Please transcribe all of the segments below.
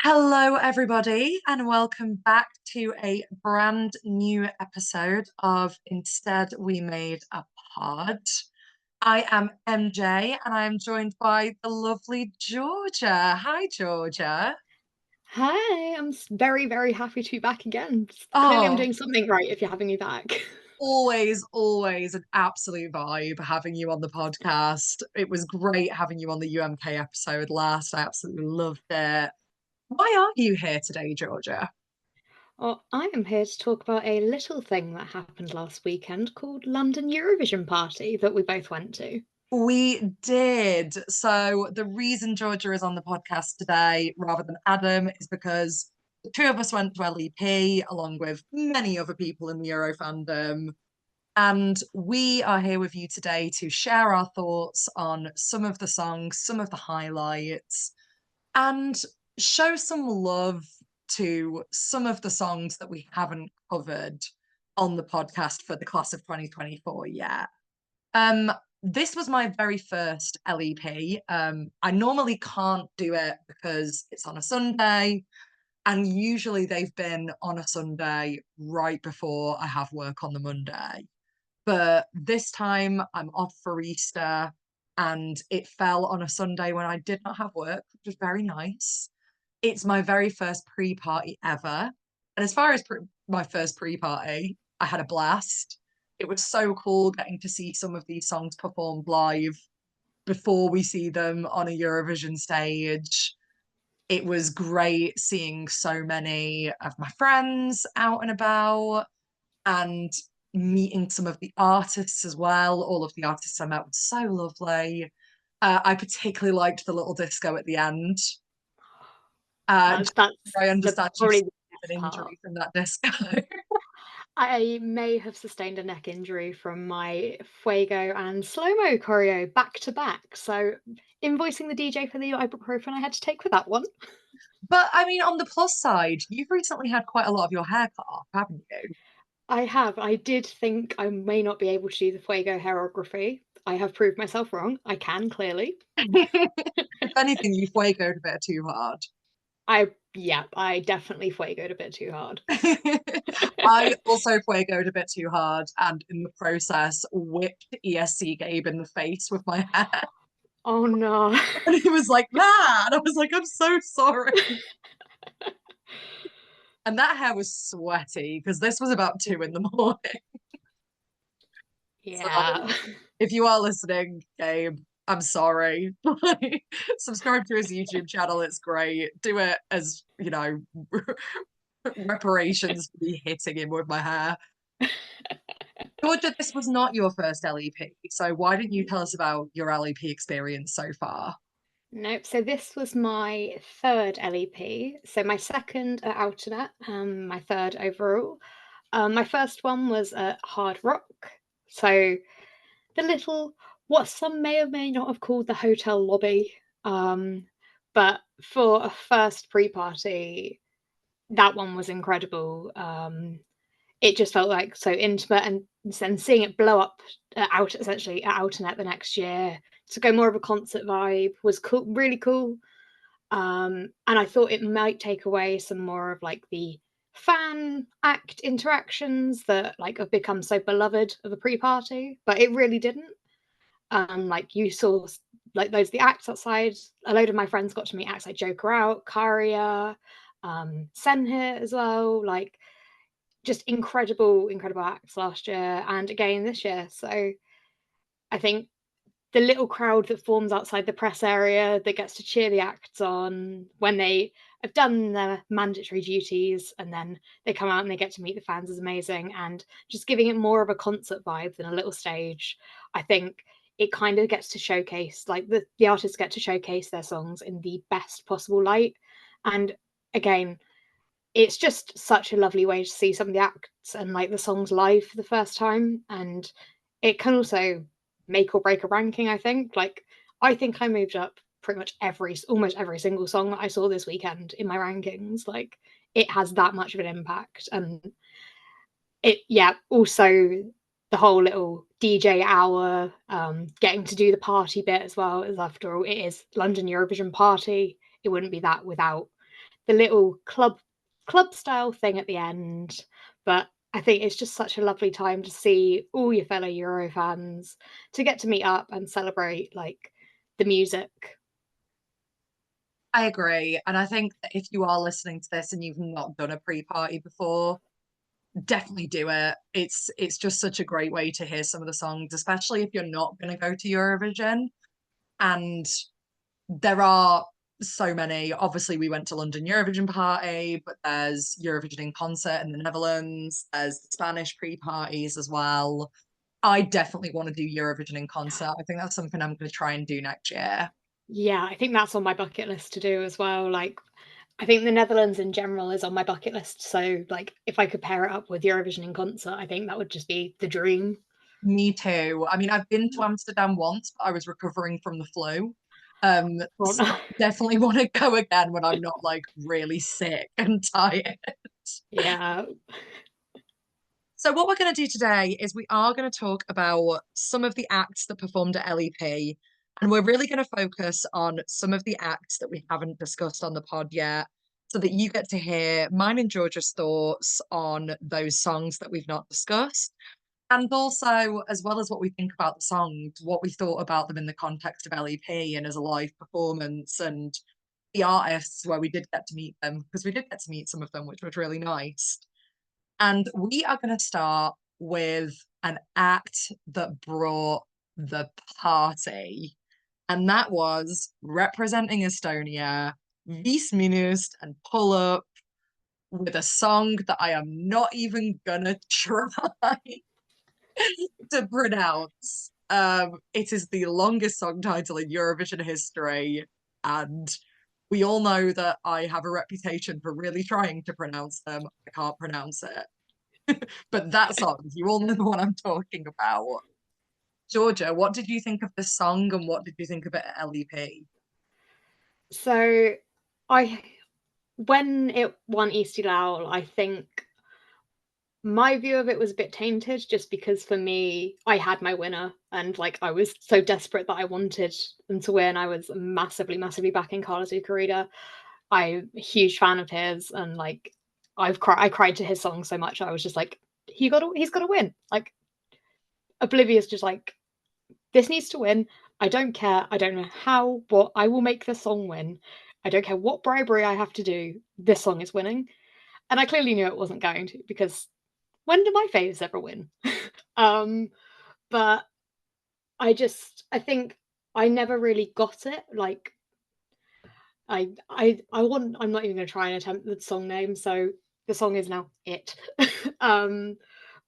Hello, everybody, and welcome back to a brand new episode of Instead We Made a Pod. I am MJ, and I am joined by the lovely Georgia. Hi, Georgia. Hi, very, very happy to be back again. Clearly, I'm Oh, doing something right if you're having me back. always an absolute vibe having you on the podcast. It was great having you on the UMK episode last. I absolutely loved it. Why are you here today, Georgia? Well, I am here to talk about a little thing that happened last weekend called London Eurovision Party that we both went to. We did. So the reason Georgia is on the podcast today rather than Adam is because the two of us went to LEP along with many other people in the Euro fandom. And we are here with you today to share our thoughts on some of the songs, some of the highlights, and show some love to some of the songs that we haven't covered on the podcast for the class of 2024 yet. Um, this was my very first LEP. I normally can't do it because it's on a Sunday, and usually they've been on a Sunday right before I have work on the Monday. But this time I'm off for Easter, and it fell on a Sunday when I did not have work, which was very nice. It's my very first pre-party ever. And as far as my first pre-party, I had a blast. It was so cool getting to see some of these songs performed live before we see them on a Eurovision stage. It was great seeing so many of my friends out and about and meeting some of the artists as well. All of the artists I met were so lovely. I particularly liked the little disco at the end. That's I understand you probably the an best part. injury from that disco. I may have sustained a neck injury from my Fuego and slow-mo choreo back to back. So, invoicing the DJ for the ibuprofen I had to take for that one. But I mean, on the plus side, you've recently had quite a lot of your hair cut off, haven't you? I have. I did think I may not be able to do the Fuego hairography. I have proved myself wrong. I can, clearly. If anything, you fuegoed a bit too hard. I definitely Fuegoed a bit too hard. I also fuegoed a bit too hard and in the process whipped ESC Gabe in the face with my hair. Oh no. And he was like, that. And I was like, I'm so sorry. And that hair was sweaty because this was about 2 in the morning. So Yeah. if you are listening, Gabe, I'm sorry. Subscribe to his YouTube channel. It's great. Do it as, reparations for me hitting him with my hair. Georgia, this was not your first LEP. So why didn't you tell us about your LEP experience so far? Nope. So this was my third LEP. So my second at Altonet, my third overall. My first one was at Hard Rock. So the little, what some may or may not have called the hotel lobby. But for a first pre-party, that one was incredible. It just felt like so intimate, and then seeing it blow up out essentially at Altonet the next year to go more of a concert vibe was cool, really cool. And I thought it might take away some more of like the fan act interactions that like have become so beloved of the pre-party, but it really didn't. Like you saw like those the acts outside. A load of my friends got to meet acts like Joker Out, Karia, Senhit as well. Like just incredible acts last year and again this year. So I think the little crowd that forms outside the press area that gets to cheer the acts on when they have done their mandatory duties and then they come out and they get to meet the fans is amazing. And just giving it more of a concert vibe than a little stage, I think it kind of gets to showcase, like the artists get to showcase their songs in the best possible light. And again, it's just such a lovely way to see some of the acts and like the songs live for the first time. And it can also make or break a ranking, I think. Like, I think I moved up pretty much almost every single song that I saw this weekend in my rankings. Like, it has that much of an impact. And yeah, also the whole little DJ hour, getting to do the party bit as well, as after all, it is London Eurovision Party. It wouldn't be that without the little club style thing at the end. But I think it's just such a lovely time to see all your fellow Euro fans, to get to meet up and celebrate like the music. I agree. And I think that if you are listening to this and you've not done a pre-party before, definitely do it. It's just such a great way to hear some of the songs, especially if you're not going to go to Eurovision. And there are so many. Obviously, we went to London Eurovision Party, but there's Eurovision in concert in the Netherlands. There's Spanish pre-parties as well. I definitely want to do Eurovision in concert. I think that's something I'm going to try and do next year. Yeah, I think that's on my bucket list to do as well. Like, I think the Netherlands in general is on my bucket list. So, like, if I could pair it up with Eurovision in concert, I think that would just be the dream. Me too. I mean, I've been to Amsterdam once, but I was recovering from the flu. Well, So definitely want to go again when I'm not like really sick and tired. yeah. So what we're going to do today is we are going to talk about some of the acts that performed at LEP, and we're really going to focus on some of the acts that we haven't discussed on the pod yet, so that you get to hear mine and Georgia's thoughts on those songs that we've not discussed. And also, as well as what we think about the songs, what we thought about them in the context of LEP and as a live performance, and the artists where we did get to meet them, because we did get to meet some of them, which was really nice. And we are going to start with an act that brought the party. And that was representing Estonia, Viis Minust and Pull Up, with a song that I am not even gonna try to pronounce. It is the longest song title in Eurovision history, and we all know that I have a reputation for really trying to pronounce them. I can't pronounce it. But that song, you all know the one I'm talking about. Georgia, what did you think of this song and what did you think of it at LEP? So, I when it won Istiklal, I think my view of it was a bit tainted just because for me, I had my winner and like I was so desperate that I wanted them to win. I was massively, massively backing Carlos Zuccarida. I'm a huge fan of his and like I cried to his song so much. I was just like, he's gotta win. Like oblivious, just like this needs to win. I don't care. I don't know how, but I will make this song win. I don't care what bribery I have to do. This song is winning. And I clearly knew it wasn't going to because when do my faves ever win? um, but I think I never really got it. Like I'm not even gonna try and attempt the song name, so the song is now It. um,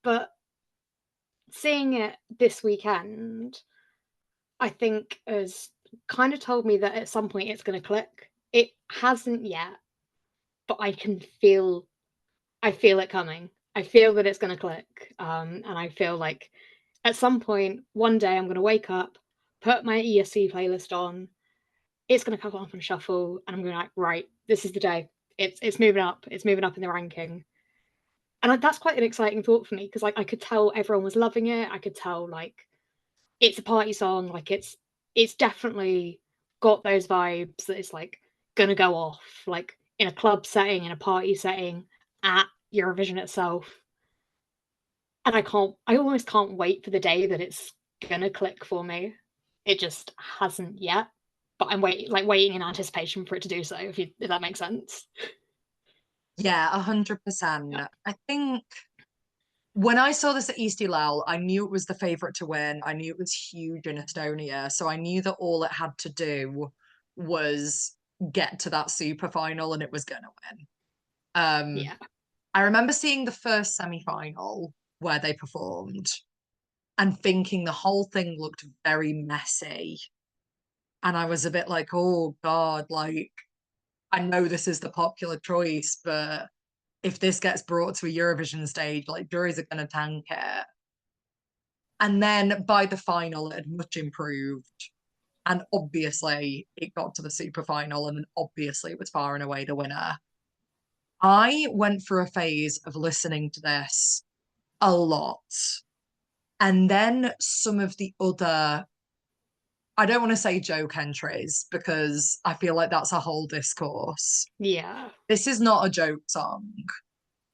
but seeing it this weekend, I think has kind of told me that at some point it's gonna click. It hasn't yet, but I feel it coming. I feel that it's gonna click. And I feel like at some point, one day, I'm going to wake up, put my ESC playlist on. It's going to come up on shuffle, and I'm going to like, right, this is the day. It's moving up. It's moving up in the ranking, and that's quite an exciting thought for me because like I could tell everyone was loving it. I could tell like it's a party song. Like it's definitely got those vibes that it's like gonna go off like in a club setting, in a party setting, at Eurovision itself. And I almost can't wait for the day that it's gonna click for me. It just hasn't yet, but I'm waiting in anticipation for it to do so, if that makes sense. Yeah, 100%. Yeah. I think when I saw this at East Lal, I knew it was the favourite to win. I knew it was huge in Estonia. So I knew that all it had to do was get to that super final and it was going to win. Yeah. I remember seeing the first semi final where they performed and thinking the whole thing looked very messy. And I was a bit like, oh God, like, I know this is the popular choice, but if this gets brought to a Eurovision stage, like juries are going to tank it. And then by the final, it had much improved. And obviously, it got to the super final, and obviously, it was far and away the winner. I went through a phase of listening to this a lot. And then some of the other I don't want to say joke entries because I feel like that's a whole discourse. Yeah. This is not a joke song.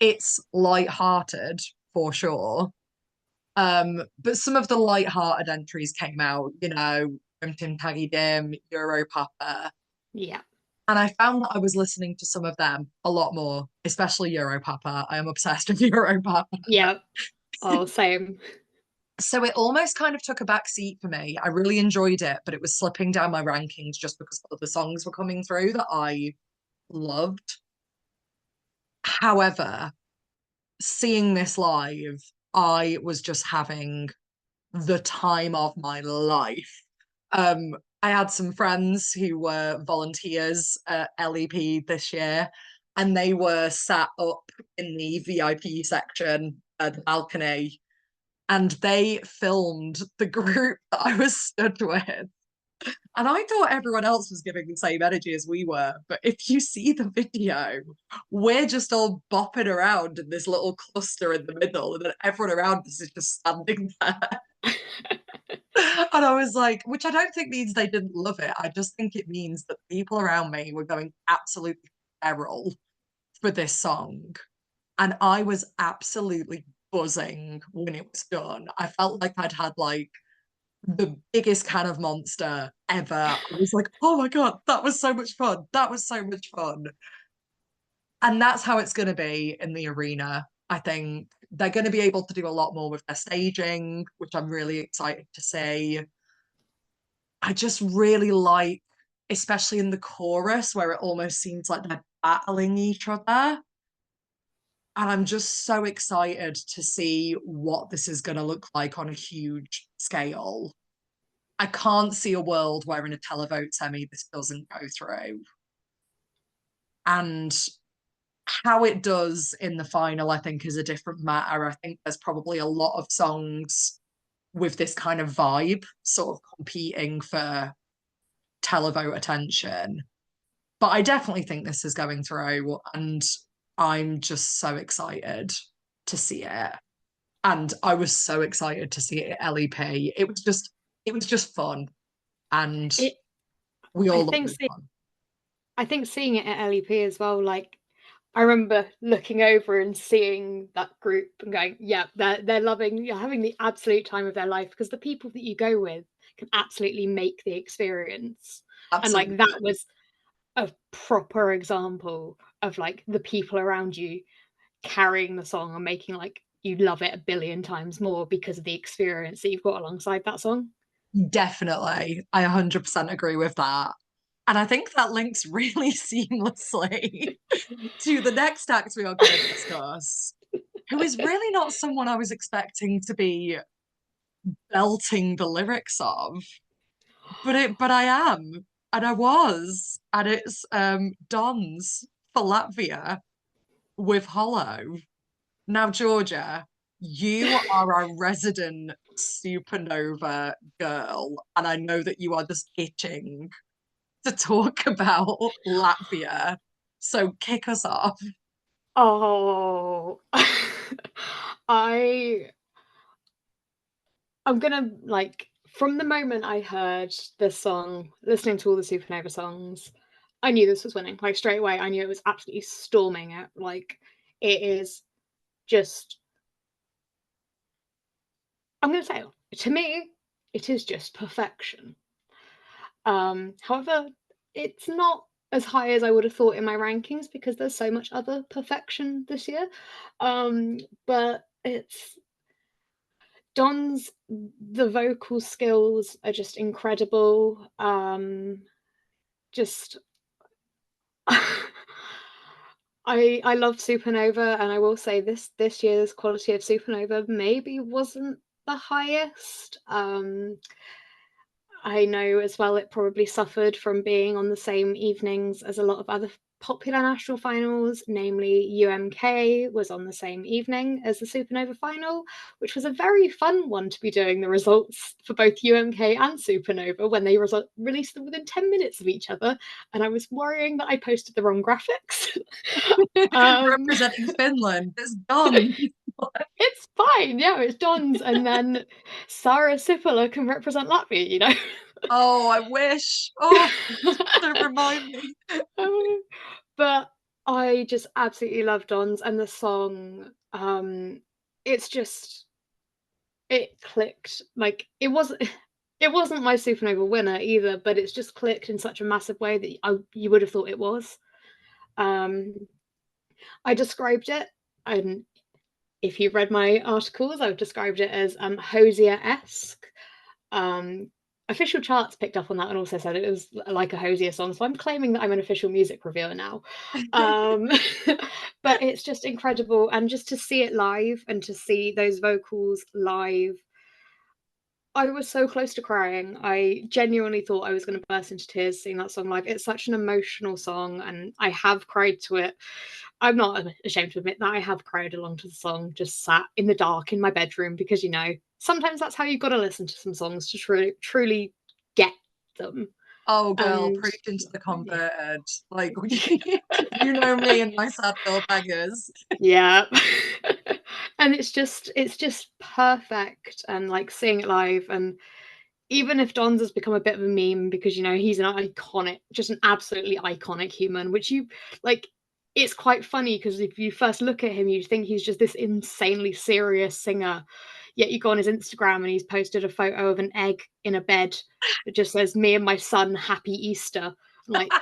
It's light-hearted for sure. But some of the light-hearted entries came out, Tim Taggy Dim, Euro Papa. Yeah. And I found that I was listening to some of them a lot more, especially Euro Papa. I am obsessed with Euro Papa. Yeah. Oh, same. So it almost kind of took a back seat for me. I really enjoyed it, but it was slipping down my rankings just because other songs were coming through that I loved. However, seeing this live, I was just having the time of my life. I had some friends who were volunteers at LEP this year, and they were sat up in the VIP section at the balcony, and they filmed the group that I was stood with. And I thought everyone else was giving the same energy as we were. But if you see the video, we're just all bopping around in this little cluster in the middle, and then everyone around us is just standing there. And I was like, which I don't think means they didn't love it. I just think it means that people around me were going absolutely feral for this song. And I was absolutely buzzing when it was done. I felt like I'd had like the biggest can of Monster ever. I was like, oh my God, that was so much fun. That was so much fun. And that's how it's going to be in the arena. I think they're going to be able to do a lot more with their staging, which I'm really excited to see. I just really like, especially in the chorus, where it almost seems like they're battling each other. And I'm just so excited to see what this is going to look like on a huge scale. I can't see a world where in a televote semi this doesn't go through. And how it does in the final, I think, is a different matter. I think there's probably a lot of songs with this kind of vibe sort of competing for televote attention. But I definitely think this is going through, and I'm just so excited to see it. And I was so excited to see it at LEP. It was just fun. And It, we I all loved think it. I think seeing it at LEP as well, like I remember looking over and seeing that group and going, yeah, they're loving, you're having the absolute time of their life, because the people that you go with can absolutely make the experience. Absolutely. And like that was a proper example of like the people around you carrying the song and making like you love it a billion times more because of the experience that you've got alongside that song. Definitely. I 100% agree with that. And I think that links really seamlessly to the next act we are going to discuss, who is really not someone I was expecting to be belting the lyrics of. But I am, and I was, and it's Dons for Latvia with Hollow. Now, Georgia, you are a resident supernova girl, and I know that you are just itching to talk about Latvia. So kick us off. Oh, I I'm gonna like from the moment I heard this song, listening to all the Supernova songs, I knew this was winning. Like straight away, I knew it was absolutely storming it. Like it is just I'm gonna say to me, it is just perfection. However, it's not as high as I would have thought in my rankings because there's so much other perfection this year. But it's Don's the vocal skills are just incredible. Just I love Supernova, and I will say this year's quality of Supernova maybe wasn't the highest. I know as well it probably suffered from being on the same evenings as a lot of other popular national finals, namely UMK was on the same evening as the Supernova final, which was a very fun one to be doing the results for both UMK and Supernova when they released them within 10 minutes of each other. And I was worrying that I posted the wrong graphics. Representing Finland, it's done. It's fine, yeah, it's Don's, and then Sarah Sipala can represent Latvia, you know. Oh, I wish. Oh, don't remind me. But I just absolutely love Don's and the song. It's just it clicked. Like it wasn't my Supernova winner either, but it's just clicked in such a massive way that you would have thought it was. Um, I described it, and if you've read my articles, I've described it as Hosier-esque. Um, Official charts picked up on that and also said it was like a Hosier song. So I'm claiming that I'm an official music reviewer now. Um, but it's just incredible. And just to see it live and to see those vocals live, I was so close to crying. I genuinely thought I was going to burst into tears seeing that song live. It's such an emotional song, and I have cried to it. I'm not ashamed to admit that I have cried along to the song, just sat in the dark in my bedroom, because sometimes that's how you've got to listen to some songs to truly get them. Oh, girl, And preaching to the converted. Like, you know me and my sad girl beggars. yeah. And it's just perfect, and like seeing it live, and even if Don's has become a bit of a meme because he's an iconic, just an absolutely iconic human, which like it's quite funny because if you first look at him, you think he's just this insanely serious singer. Yet you go on his Instagram and he's posted a photo of an egg in a bed that just says, "Me and my son, happy Easter." Like,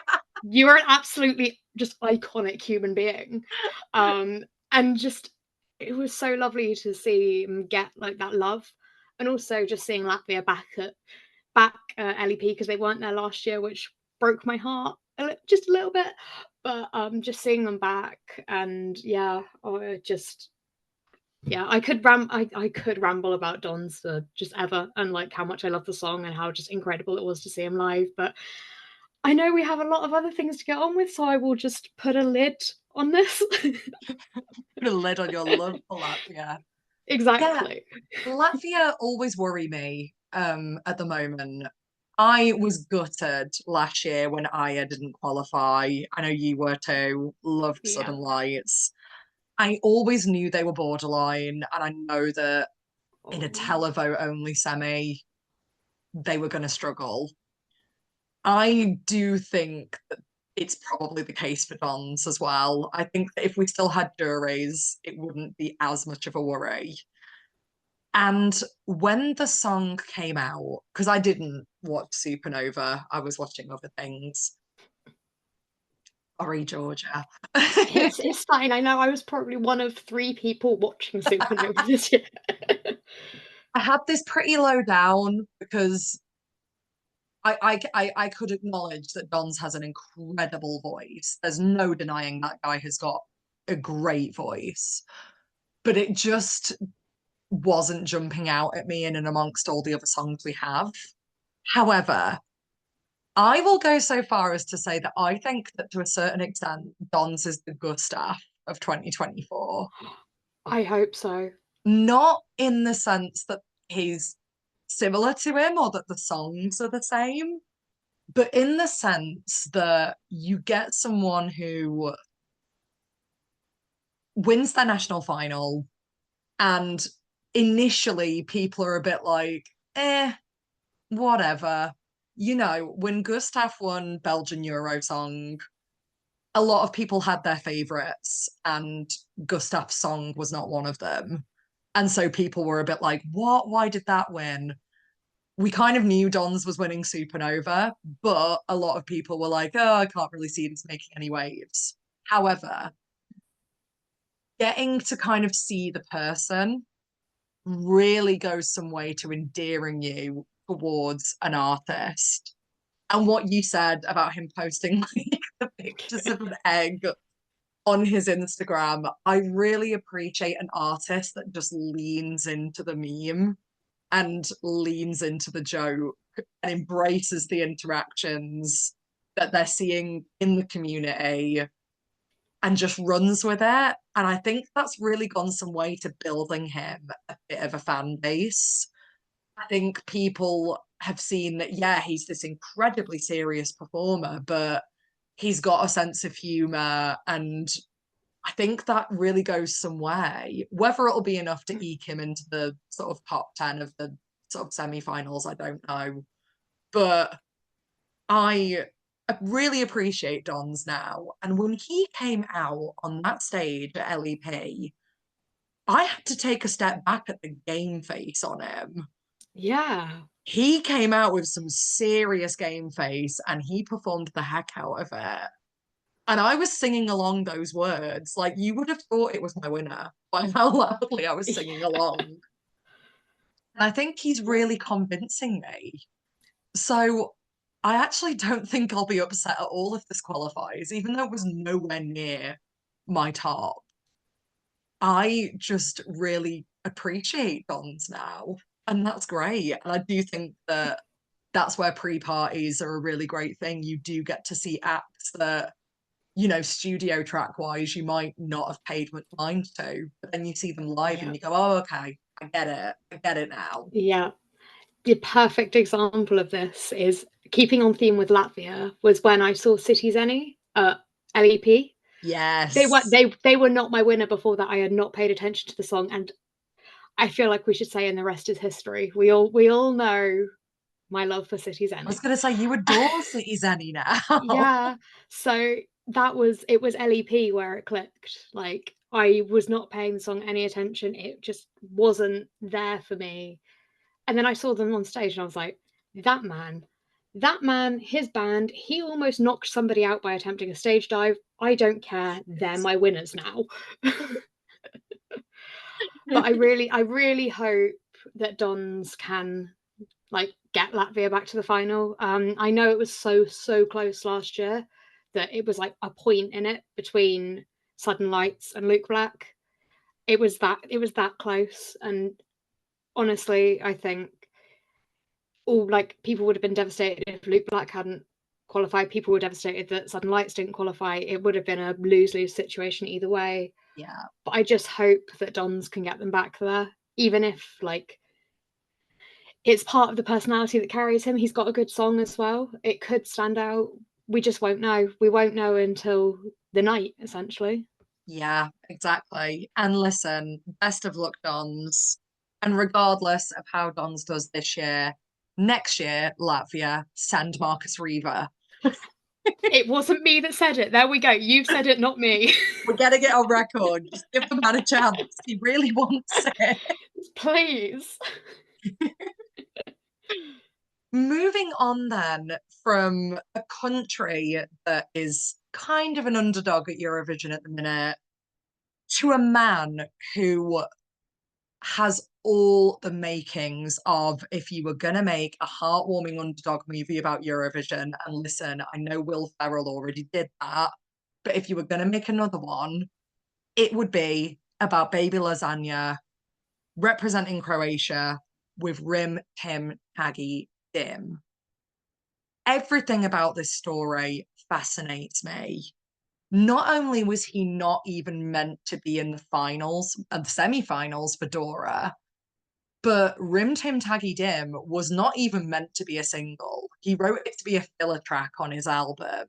you're an absolutely just iconic human being. And just it was so lovely to see him get like that love, and also just seeing Latvia back LEP because they weren't there last year, which broke my heart just a little bit. But just seeing them back, and yeah, I could ramble about Don's for just ever, and like how much I love the song and how just incredible it was to see him live. But I know we have a lot of other things to get on with, so I will just put a lid on this. Put a lid on your love for Latvia. Yeah, Exactly. Latvia always worry me at the moment. I was gutted last year when Aya didn't qualify. I know you were too. Loved Yeah. Southern Lights. I always knew they were borderline, and I know that in a Oh. televote only semi, they were going to struggle. I do think that it's probably the case for Dons as well. I think that if we still had juries, it wouldn't be as much of a worry. And when the song came out, because I didn't watch Supernova, I was watching other things. Sorry, Georgia. It's fine. I know I was probably one of 3 people watching Supernova this year. I had this pretty low down because I could acknowledge that Dons has an incredible voice. There's no denying that guy has got a great voice, but it just wasn't jumping out at me in and amongst all the other songs we have. However, I will go so far as to say that I think that to a certain extent, Dons is the Gustav of 2024. I hope so. Not in the sense that he's similar to him or that the songs are the same, but in the sense that you get someone who wins their national final, and initially people are a bit like, whatever. When Gustav won Belgian Eurosong, a lot of people had their favourites, and Gustav's song was not one of them. And so people were a bit like, what? Why did that win? We kind of knew Dons was winning Supernova, but a lot of people were like, oh, I can't really see this making any waves. However, getting to kind of see the person really goes some way to endearing you towards an artist. And what you said about him posting like the pictures of an egg on his Instagram, I really appreciate an artist that just leans into the meme and leans into the joke and embraces the interactions that they're seeing in the community and just runs with it. And I think that's really gone some way to building him a bit of a fan base. I think people have seen that, yeah, he's this incredibly serious performer, but he's got a sense of humor. And I think that really goes some way. Whether it'll be enough to eke him into the sort of top 10 of the sort of semi-finals, I don't know. but I really appreciate Don's now. And when he came out on that stage at LEP, I had to take a step back at the game face on him. Yeah. He came out with some serious game face and he performed the heck out of it. And I was singing along those words. Like, you would have thought it was my winner by how loudly I was singing along. And I think he's really convincing me. So I actually don't think I'll be upset at all if this qualifies, even though it was nowhere near my top. I just really appreciate Dons now, and that's great. And I do think that that's where pre-parties are a really great thing. You do get to see acts that, you know, studio track wise, you might not have paid much mind to, but then you see them live and you go, oh, okay, I get it now. Yeah. The perfect example of this is, keeping on theme with Latvia, was when I saw City Zeni at LEP. Yes. They were not my winner before that. I had not paid attention to the song, and I feel like we should say, and the rest is history. We all know my love for City I was Zeni. gonna say you adore City Zenny now. Yeah. So it was LEP where it clicked. Like, I was not paying the song any attention. It just wasn't there for me. And then I saw them on stage and I was like, that man, his band, he almost knocked somebody out by attempting a stage dive. I don't care. They're my winners now. But I really hope that Dons can, like, get Latvia back to the final. I know it was so close last year that it was like a point in it between Sudden Lights and Luke Black. It was that close, and honestly, I think people would have been devastated if Luke Black hadn't qualified. People were devastated that Sudden Lights didn't qualify. It would have been a lose-lose situation either way. Yeah. But I just hope that Dons can get them back there, even if, like, it's part of the personality that carries him. He's got a good song as well. It could stand out. We just won't know. We won't know until the night, essentially. Yeah, exactly. And listen, best of luck, Dons. And regardless of how Dons does this year, next year, Latvia, send Marcus Reaver. It wasn't me that said it. There we go. You've said it, not me. We're getting it on record. Just give the man a chance. He really wants it. Please. Moving on then from a country that is kind of an underdog at Eurovision at the minute to a man who has all the makings of, if you were going to make a heartwarming underdog movie about Eurovision, and listen, I know Will Ferrell already did that, but if you were going to make another one, it would be about Baby Lasagna representing Croatia with Rim Tim Taggy Dim. Everything about this story fascinates me. Not only was he not even meant to be in the finals and the semi-finals for Dora, but Rim Tim Taggy Dim was not even meant to be a single. He wrote it to be a filler track on his album.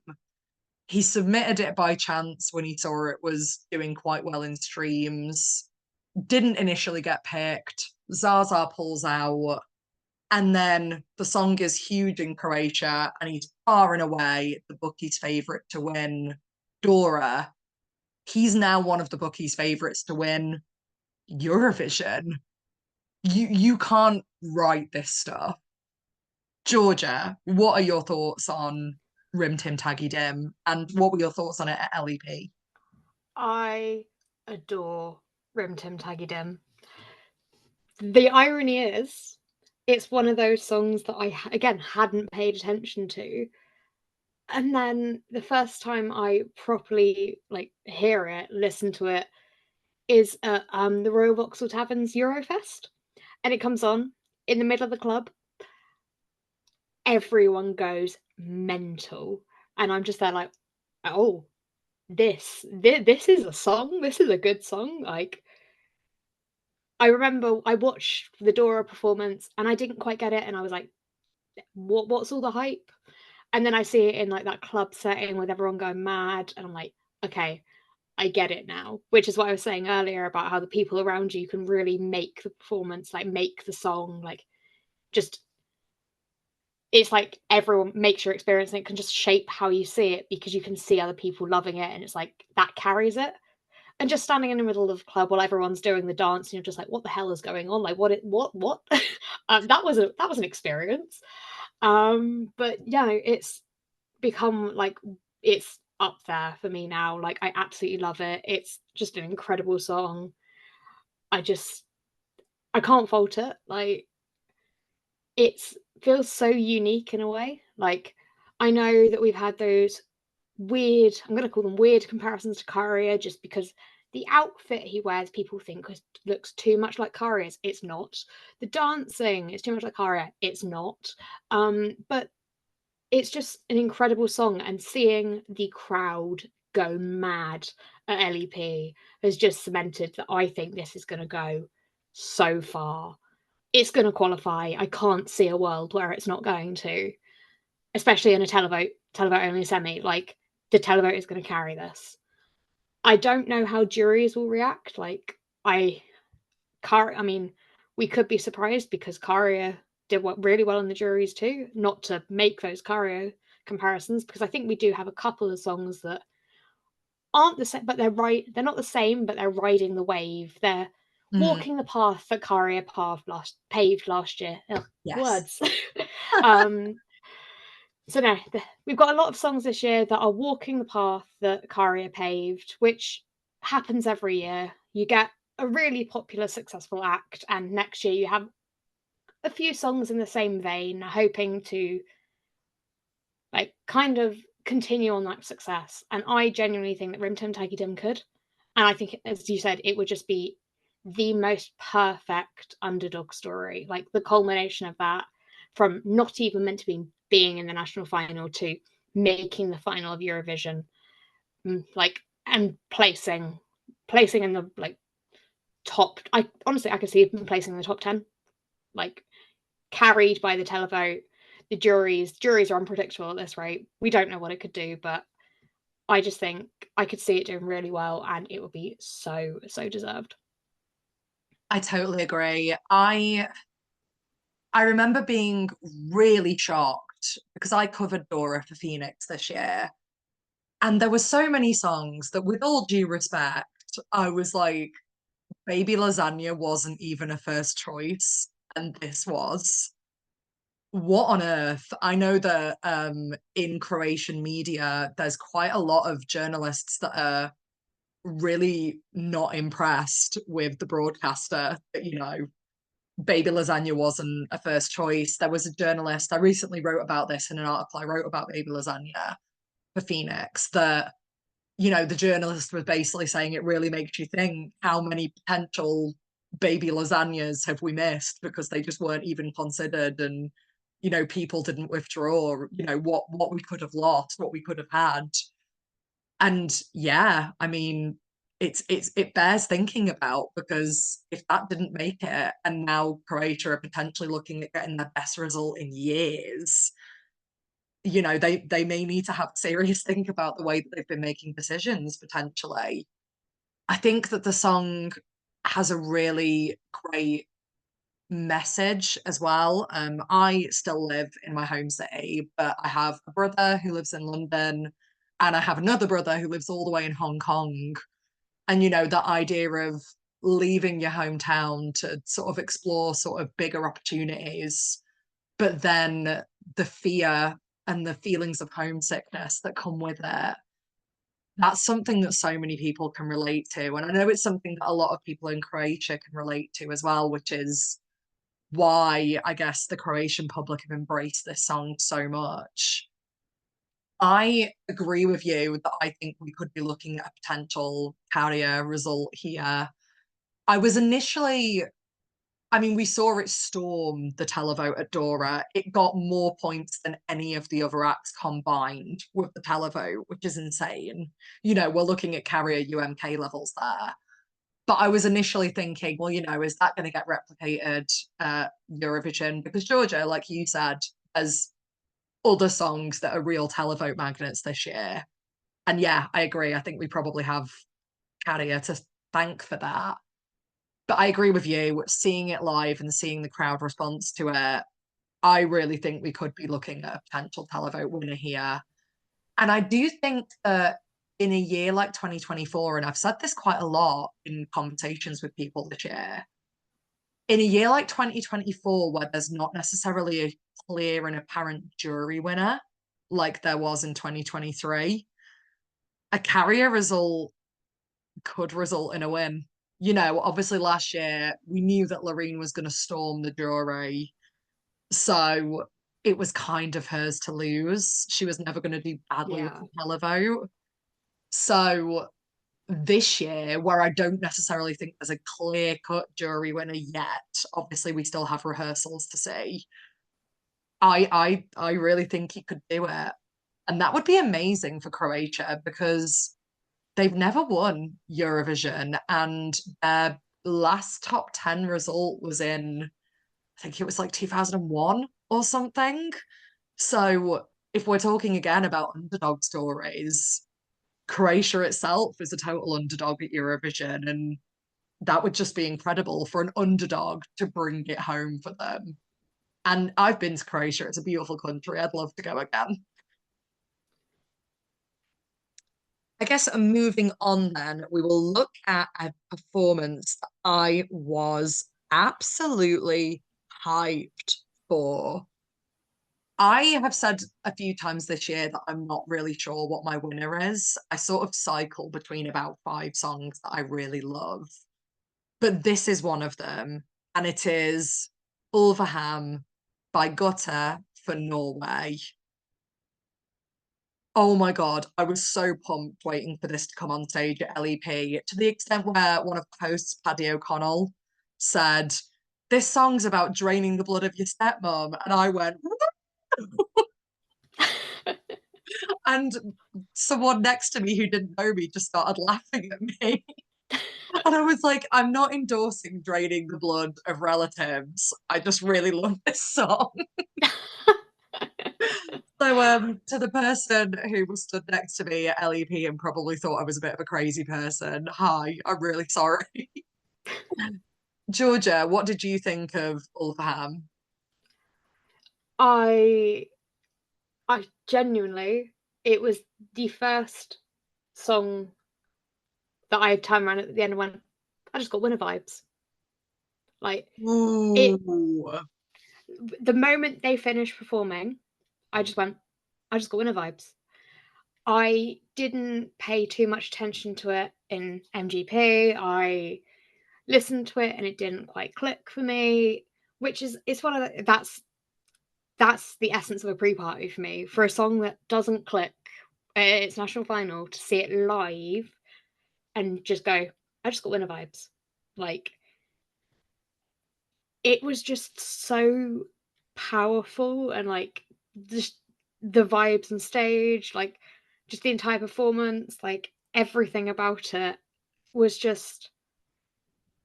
He submitted it by chance when he saw it was doing quite well in streams. Didn't initially get picked. Zaza pulls out. And then the song is huge in Croatia, and he's far and away the bookies' favourite to win Dora. He's now one of the bookies' favourites to win Eurovision. You can't write this stuff. Georgia, what are your thoughts on Rim Tim Taggy Dim? And what were your thoughts on it at LEP? I adore Rim Tim Taggy Dim. The irony is, it's one of those songs that I, again, hadn't paid attention to. And then the first time I properly, like, hear it, listen to it, is at the Royal Vauxhall Tavern's Eurofest. And it comes on in the middle of the club. Everyone goes mental. And I'm just there like, oh, this is a song. This is a good song. Like, I remember I watched the Dora performance and I didn't quite get it. And I was like, what's all the hype? And then I see it in, like, that club setting with everyone going mad. And I'm like, okay, I get it now. Which is what I was saying earlier about how the people around you can really make the performance, like, make the song, like, just it's like everyone makes your experience, and it can just shape how you see it because you can see other people loving it, and it's like that carries it. And just standing in the middle of the club while everyone's doing the dance, and you're just like, what the hell is going on? Like, what? That was an experience. But yeah, it's become like, it's up there for me now. Like, I absolutely love it. It's just an incredible song. I can't fault it. Like, it's feels so unique in a way. Like, I know that we've had those weird, I'm going to call them weird comparisons to Karia, just because the outfit he wears, people think looks too much like Karia's. It's not. The dancing is too much like Karia. It's not. But it's just an incredible song, and seeing the crowd go mad at LEP has just cemented that I think this is going to go so far. It's going to qualify. I can't see a world where it's not going to, especially in a televote only semi. Like, the televote is going to carry this. I don't know how juries will react. Like, I mean, we could be surprised because Karia did really well in the juries too. Not to make those Karia comparisons, because I think we do have a couple of songs that aren't the same, but they're right. They're not the same, but they're riding the wave. They're walking the path that Karia paved last year. Ugh, Yes. words. um, so no, we've got a lot of songs this year that are walking the path that Karia paved, which happens every year. You get a really popular, successful act, and next year you have a few songs in the same vein, hoping to like kind of continue on that success. And I genuinely think that Rim Tim Taggy Dim could. And I think, as you said, it would just be the most perfect underdog story. Like, the culmination of that, from not even meant to be being in the national final to making the final of Eurovision, like, and placing in the like top. I honestly, I could see him placing in the top 10, like, carried by the televote. The juries are unpredictable at this rate. We don't know what it could do, but I just think I could see it doing really well, and it would be so deserved. I totally agree. I remember being really shocked because I covered Dora for Phoenix this year. And there were so many songs that, with all due respect, I was like, Baby Lasagna wasn't even a first choice, and this was. What on earth? I know that in Croatian media, there's quite a lot of journalists that are really not impressed with the broadcaster that, Baby Lasagna wasn't a first choice. There was a journalist, I recently wrote about this in an article I wrote about Baby Lasagna for Phoenix, that, the journalist was basically saying it really makes you think, how many potential Baby Lasagnas have we missed because they just weren't even considered, and, people didn't withdraw, what we could have lost, what we could have had. And yeah, I mean, it bears thinking about, because if that didn't make it, and now Croatia are potentially looking at getting their best result in years, they may need to have a serious think about the way that they've been making decisions potentially. I think that the song has a really great message as well. I still live in my home city, but I have a brother who lives in London, and I have another brother who lives all the way in Hong Kong. And, that idea of leaving your hometown to sort of explore sort of bigger opportunities, but then the fear and the feelings of homesickness that come with it. That's something that so many people can relate to. And I know it's something that a lot of people in Croatia can relate to as well, which is why I guess the Croatian public have embraced this song so much. I agree with you that I think we could be looking at a potential carrier result here. I was initially, I mean, we saw it storm the televote at Dora. It got more points than any of the other acts combined with the televote, which is insane. We're looking at carrier UMK levels there. But I was initially thinking, well, is that going to get replicated at Eurovision? Because Georgia, like you said, has other songs that are real televote magnets this year. And yeah, I agree. I think we probably have Carrier to thank for that. But I agree with you, seeing it live and seeing the crowd response to it, I really think we could be looking at a potential televote winner here. And I do think that in a year like 2024, and I've said this quite a lot in conversations with people this year, in a year like 2024, where there's not necessarily a clear and apparent jury winner like there was in 2023, a carrier result could result in a win. You know, obviously last year we knew that Loreen was going to storm the jury, so it was kind of hers to lose. She was never going to do badly with Yeah. the televote. So this year, where I don't necessarily think there's a clear-cut jury winner yet, obviously we still have rehearsals to see. I really think he could do it. And that would be amazing for Croatia because they've never won Eurovision, and their last top 10 result was in, I think it was like 2001 or something. So if we're talking again about underdog stories, Croatia itself is a total underdog at Eurovision, and that would just be incredible for an underdog to bring it home for them. And I've been to Croatia, it's a beautiful country. I'd love to go again. I guess moving on then, we will look at a performance that I was absolutely hyped for. I have said a few times this year that I'm not really sure what my winner is. I sort of cycle between about 5 songs that I really love, but this is one of them, and it is Ulvaham by Gutter for Norway. Oh my God, I was so pumped waiting for this to come on stage at LEP, to the extent where one of the hosts, Paddy O'Connell, said, "This song's about draining the blood of your stepmom." And I went, and someone next to me who didn't know me just started laughing at me. And I was like, I'm not endorsing draining the blood of relatives. I just really love this song. So to the person who was stood next to me at LEP and probably thought I was a bit of a crazy person, hi, I'm really sorry. Georgia, what did you think of Ulfaham? I I genuinely, it was the first song that I turned around at the end and went, I just got winner vibes. Like it, Ooh. the moment they finished performing, I just went, I just got winner vibes. I didn't pay too much attention to it in MGP. I listened to it and it didn't quite click for me, which is it's one of that's the essence of a pre-party for me. For a song that doesn't click at its national final, to see it live and just go, I just got winner vibes. Like it was just so powerful and like just the vibes on stage, like just the entire performance, like everything about it was just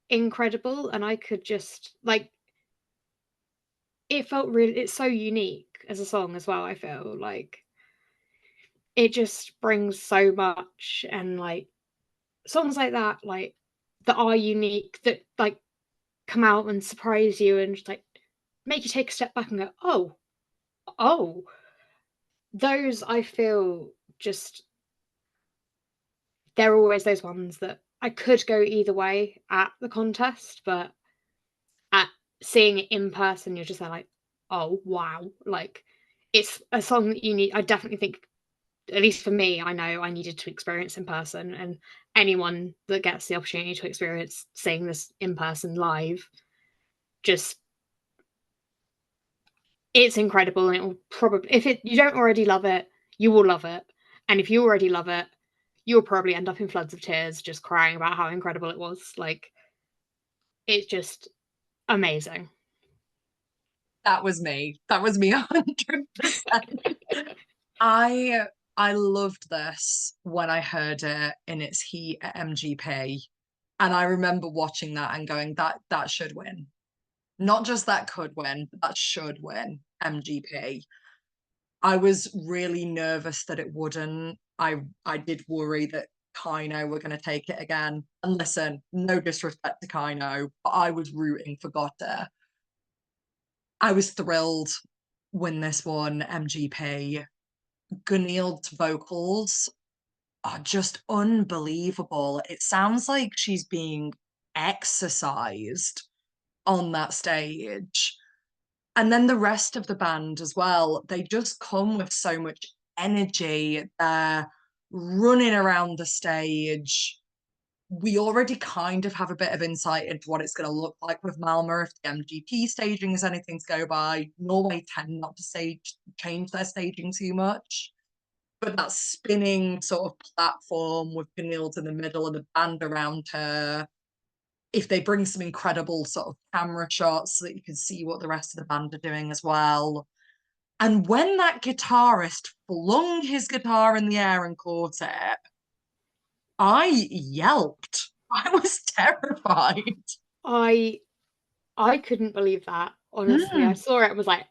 incredible. And I could just like it felt really it's so unique as a song as well. I feel like it just brings so much and like songs like that are unique that like come out and surprise you and just like make you take a step back and go, oh, those I feel just they're always those ones that I could go either way at the contest, but at seeing it in person, you're just like, oh wow, like it's a song that you need. I definitely think, at least for me, I know I needed to experience in person, and anyone that gets the opportunity to experience seeing this in person live, just it's incredible, and it will probably if it you don't already love it, you will love it, and if you already love it, you'll probably end up in floods of tears just crying about how incredible it was. Like it's just amazing. That was me. That was me 100%. I I loved this when I heard it in its heat at MGP. And I remember watching that and going, that should win. Not just that could win, but that should win MGP. I was really nervous that it wouldn't. I did worry that Kaino were going to take it again. And listen, no disrespect to Kaino, but I was rooting for Gotta. I was thrilled when this won MGP. Gunil's vocals are just unbelievable. It sounds like she's being exercised on that stage. And then the rest of the band as well, they just come with so much energy. They're running around the stage. We already kind of have a bit of insight into what it's going to look like with Malmö if the MGP staging is anything to go by. Norway tend not to change their staging too much. But that spinning sort of platform with Gunhild in the middle and the band around her, if they bring some incredible sort of camera shots so that you can see what the rest of the band are doing as well. And when that guitarist flung his guitar in the air and caught it, I yelped. I was terrified. I couldn't believe that. Honestly, I saw it and was like,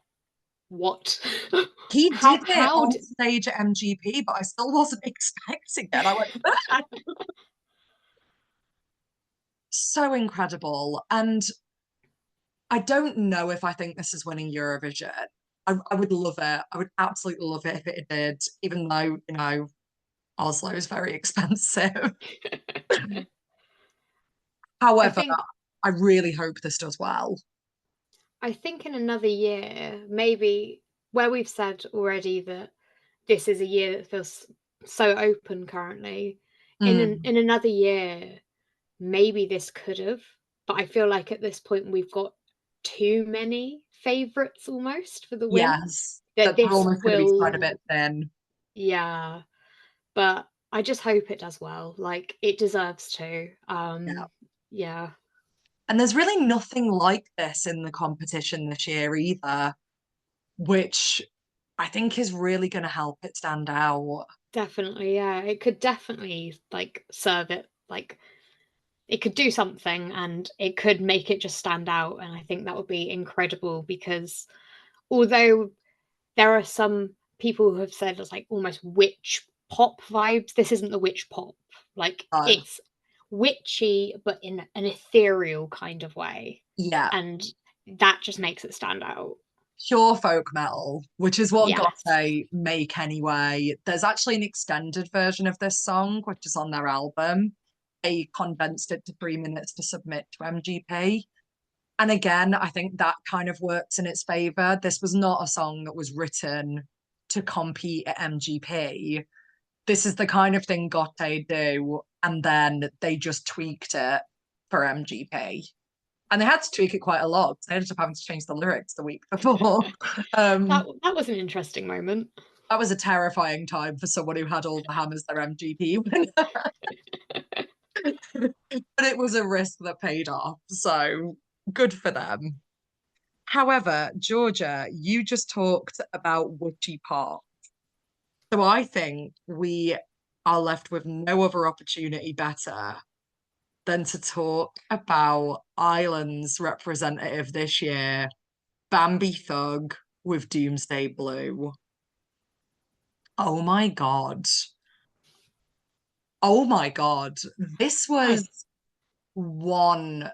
what? He how did it how on did stage at MGP, but I still wasn't expecting it. I went, ah! So incredible. And I don't know if I think this is winning Eurovision. I would love it. I would absolutely love it if it did, even though, Oslo is very expensive. I However, think I really hope this does well. I think in another year, maybe where we've said already that this is a year that feels so open currently, Mm, in another year, maybe this could have, but I feel like at this point we've got too many favourites almost for the win. yes, That that they're this almost going to be spread a will, bit thin. yeah, but I just hope it does well. Like it deserves to. Yeah. Yeah, And there's really nothing like this in the competition this year either, which I think is really going to help it stand out. definitely. Yeah, it could definitely like serve it. Like it could do something, and it could make it just stand out. And I think that would be incredible because although there are some people who have said it's like almost witch pop vibes. This isn't the witch pop. Like So, it's witchy, but in an ethereal kind of way. yeah, And that just makes it stand out. pure folk metal, which is what Yes. Gotte make anyway. There's actually an extended version of this song, which is on their album. They condensed it to 3 minutes to submit to MGP. And again, I think that kind of works in its favor. This was not a song that was written to compete at MGP. This is the kind of thing Gotte do, and then they just tweaked it for MGP. And they had to tweak it quite a lot. They ended up having to change the lyrics the week before. That was an interesting moment. That was a terrifying time for someone who had all the hammers their MGP winner. But it was a risk that paid off. So good for them. However, Georgia, you just talked about witchy pop. So I think we are left with no other opportunity better than to talk about Ireland's representative this year, Bambi Thug with Doomsday Blue. Oh my God. Oh my God. This I was one.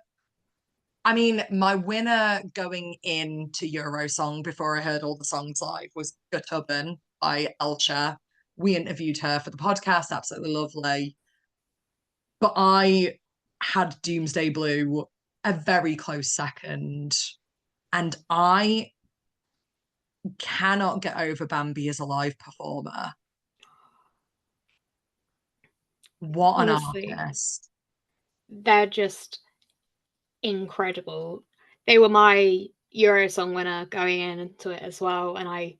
I mean, my winner going into Eurosong before I heard all the songs live was Gutubben by Elcha. We interviewed her for the podcast, absolutely lovely. But I had Doomsday Blue a very close second. And I cannot get over Bambi as a live performer. What an honestly, artist. they're just incredible. They were my Eurosong winner going into it as well, and I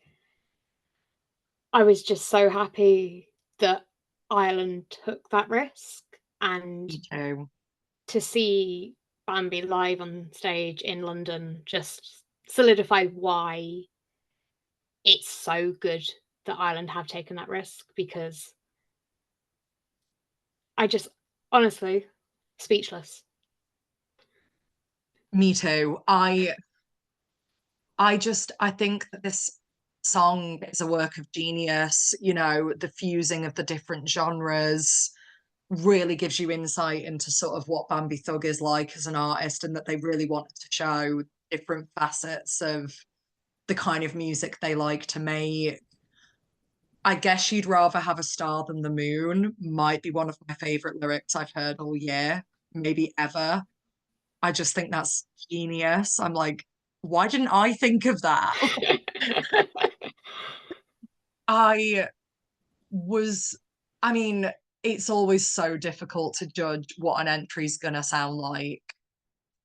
was just so happy that Ireland took that risk, and Me too. to see Bambi live on stage in London just solidified why it's so good that Ireland have taken that risk, because I just honestly speechless. Me too. I think that this song is a work of genius. The fusing of the different genres really gives you insight into sort of what Bambi Thug is like as an artist, and that they really wanted to show different facets of the kind of music they like to make. I guess you'd rather have a star than the moon might be one of my favorite lyrics I've heard all year, maybe ever. I just think that's genius. I'm like, why didn't I think of that? I was, I mean, it's always so difficult to judge what an entry's gonna sound like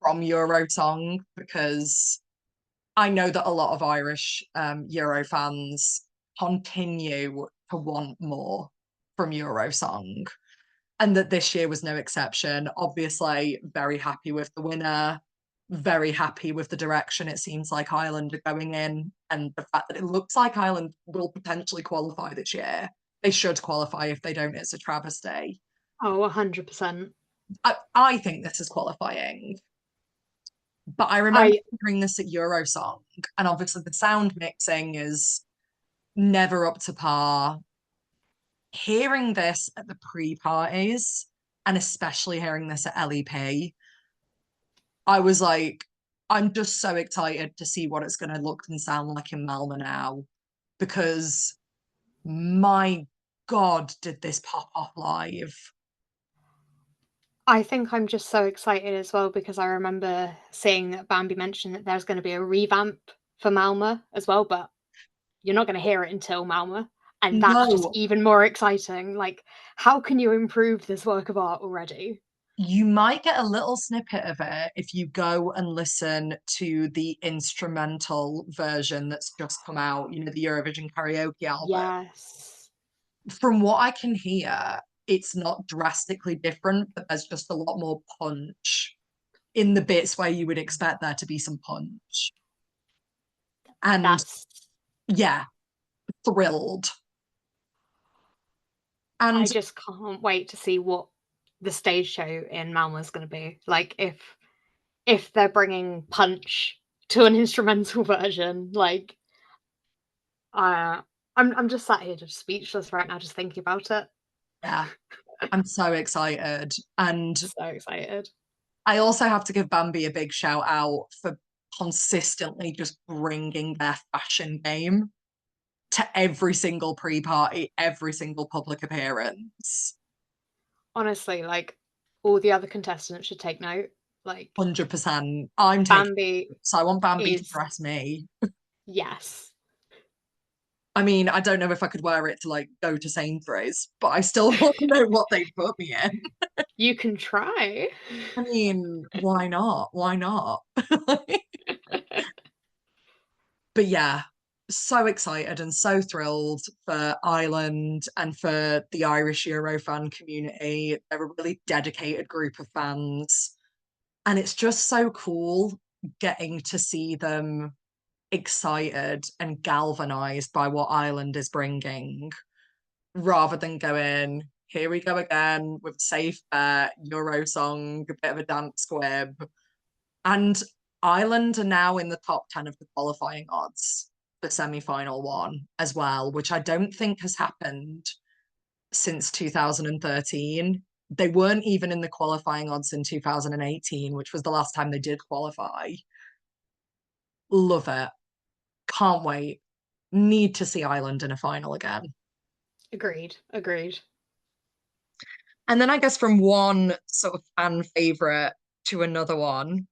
from Eurosong because I know that a lot of Irish Euro fans continue to want more from Eurosong, and that this year was no exception. Obviously, very happy with the winner, very happy with the direction it seems like Ireland are going in, and the fact that it looks like Ireland will potentially qualify this year. They should qualify. If they don't, it's a travesty. Oh, 100%. I think this is qualifying. But I remember I hearing this at Eurosong, and obviously the sound mixing is never up to par. Hearing this at the pre-parties, and especially hearing this at LEP, I was like, I'm just so excited to see what it's going to look and sound like in Malmo now, because my God, did this pop off live? I think I'm just so excited as well because I remember seeing that Bambi mentioned that there's gonna be a revamp for Malmo as well, but you're not gonna hear it until Malmo, and that's just No, even more exciting. Like, how can you improve this work of art already? you might get a little snippet of it if you go and listen to the instrumental version that's just come out, you know, the Eurovision karaoke album. Yes. From what I can hear, it's not drastically different, but there's just a lot more punch in the bits where you would expect there to be some punch. And That's yeah, thrilled. I And just can't wait to see what the stage show in Malmo is gonna be. Like, if they're bringing punch to an instrumental version, like, uh, I'm just sat here just speechless right now just thinking about it. yeah, I'm so excited. And So excited. I also have to give Bambi a big shout out for consistently just bringing their fashion game to every single pre-party, every single public appearance. Honestly, like, all the other contestants should take note. Like, 100%. I'm taking Bambi it. So I want Bambi to is dress me. yes. I mean, I don't know if I could wear it to like go to Sainsbury's, but I still want to know what they'd put me in. You can try. I mean, why not? Why not? But yeah, so excited and so thrilled for Ireland and for the Irish Euro fan community. They're a really dedicated group of fans. And it's just so cool getting to see them excited and galvanized by what Ireland is bringing, rather than going, here we go again with a safe bet, Euro song, a bit of a dance squib. And Ireland are now in the top 10 of the qualifying odds for semi-final one as well, which I don't think has happened since 2013. They weren't even in the qualifying odds in 2018, which was the last time they did qualify. Love it. Can't wait. Need to see Ireland in a final again. Agreed. Agreed. And then I guess from one sort of fan favorite to another one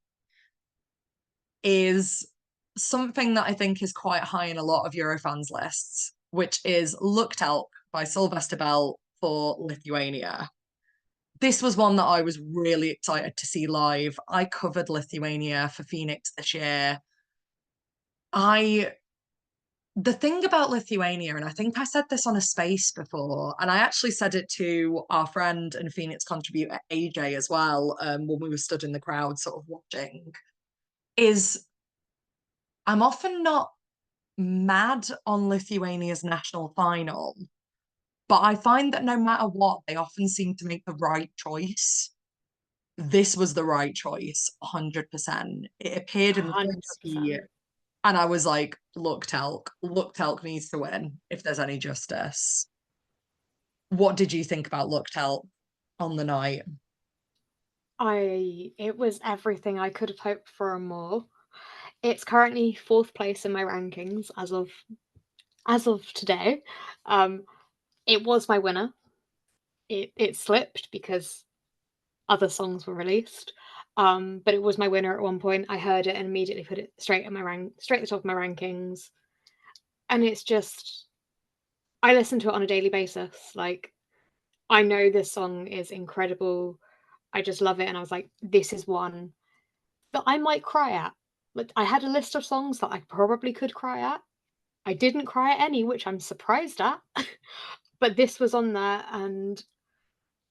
is something that I think is quite high in a lot of Eurofans lists, which is Looked Out by Sylvester Bell for Lithuania. This was one that I was really excited to see live. I covered Lithuania for Phoenix this year. I The thing about Lithuania, and I think I said this on a space before, and I actually said it to our friend and Phoenix contributor AJ as well, when we were stood in the crowd sort of watching, is I'm often not mad on Lithuania's national final, but I find that no matter what, they often seem to make the right choice. This was the right choice, 100%. It appeared in the first heat, 100%. and I was like, look, Telk needs to win if there's any justice. What did you think about Look Telk on the night? It was everything I could have hoped for and more. It's currently fourth place in my rankings as of today. Um, it was my winner. It slipped because other songs were released. But it was my winner at one point. I heard it and immediately put it straight at the top of my rankings. And it's just, I listen to it on a daily basis. Like, I know this song is incredible. I just love it. And I was like, this is one that I might cry at. Like, I had a list of songs that I probably could cry at. I didn't cry at any, which I'm surprised at. But this was on there, and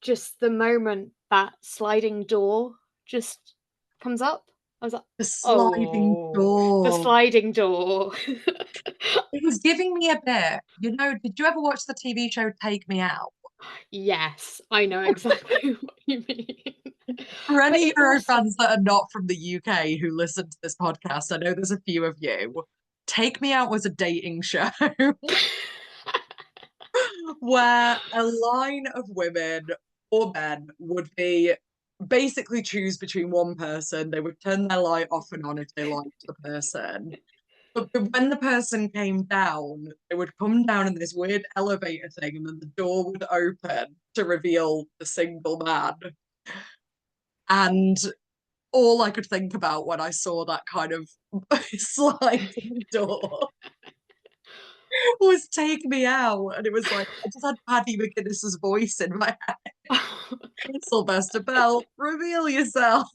just the moment that sliding door just comes up, I was like, The sliding oh, the door. sliding door. It was giving me a bit, did you ever watch the TV show Take Me Out? Yes, I know exactly what you mean. For But any it Euro also, fans that are not from the UK who listen to this podcast, I know there's a few of you. Take Me Out was a dating show where a line of women or men would be basically choose between one person. They would turn their light off and on if they liked the person. But when the person came down, they would come down in this weird elevator thing, and then the door would open to reveal the single man. And all I could think about when I saw that kind of sliding door was Take Me Out. And it was like, I just had Paddy McGuinness's voice in my head. Sylvester Bell, reveal yourself.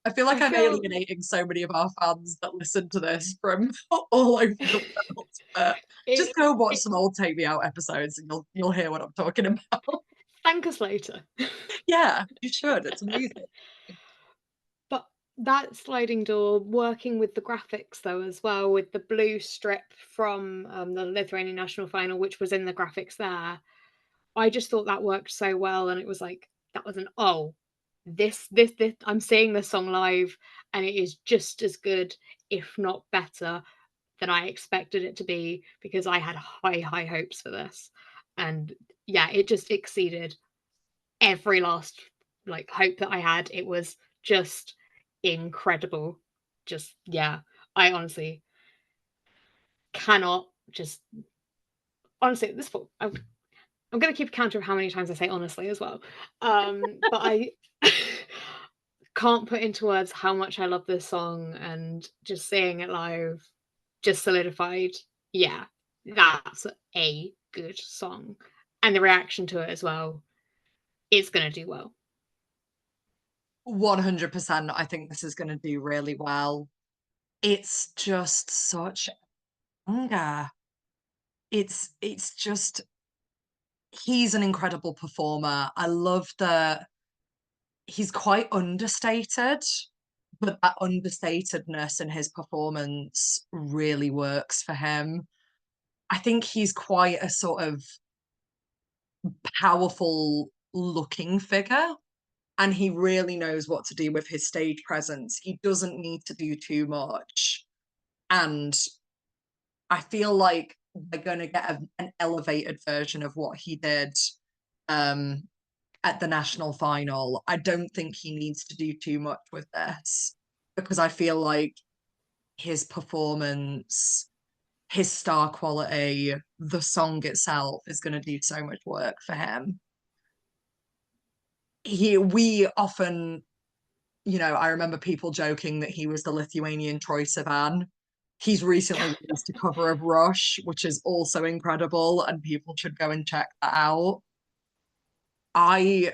I feel like I I'm feel alienating so many of our fans that listen to this from all over the world. But just it, go watch it some old Take Me Out episodes and you'll hear what I'm talking about. thank us later. Yeah, you should. It's amazing. But that sliding door, working with the graphics though as well, with the blue strip from the Lithuanian national final, which was in the graphics there, I just thought that worked so well, and it was like that was an oh, this I'm seeing this song live, and it is just as good, if not better, than I expected it to be, because I had high hopes for this, and yeah, it just exceeded every last like hope that I had. It was just incredible. Just yeah, I honestly cannot just honestly at this point I'm going to keep a counter of how many times I say honestly as well. But I can't put into words how much I love this song, and just seeing it live just solidified. Yeah, that's a good song. And the reaction to it as well, it's going to do well. 100%. I think this is going to do really well. It's just such anger. It's just he's an incredible performer. I love that he's quite understated, but that understatedness in his performance really works for him. I think he's quite a sort of powerful looking figure, and he really knows what to do with his stage presence. He doesn't need to do too much. And I feel like they're going to get an elevated version of what he did um, at the national final. I don't think he needs to do too much with this because I feel like his performance, his star quality, the song itself is going to do so much work for him. We often, I remember people joking that he was the Lithuanian Troye Sivan. He's recently released a cover of Rush, which is also incredible, and people should go and check that out. I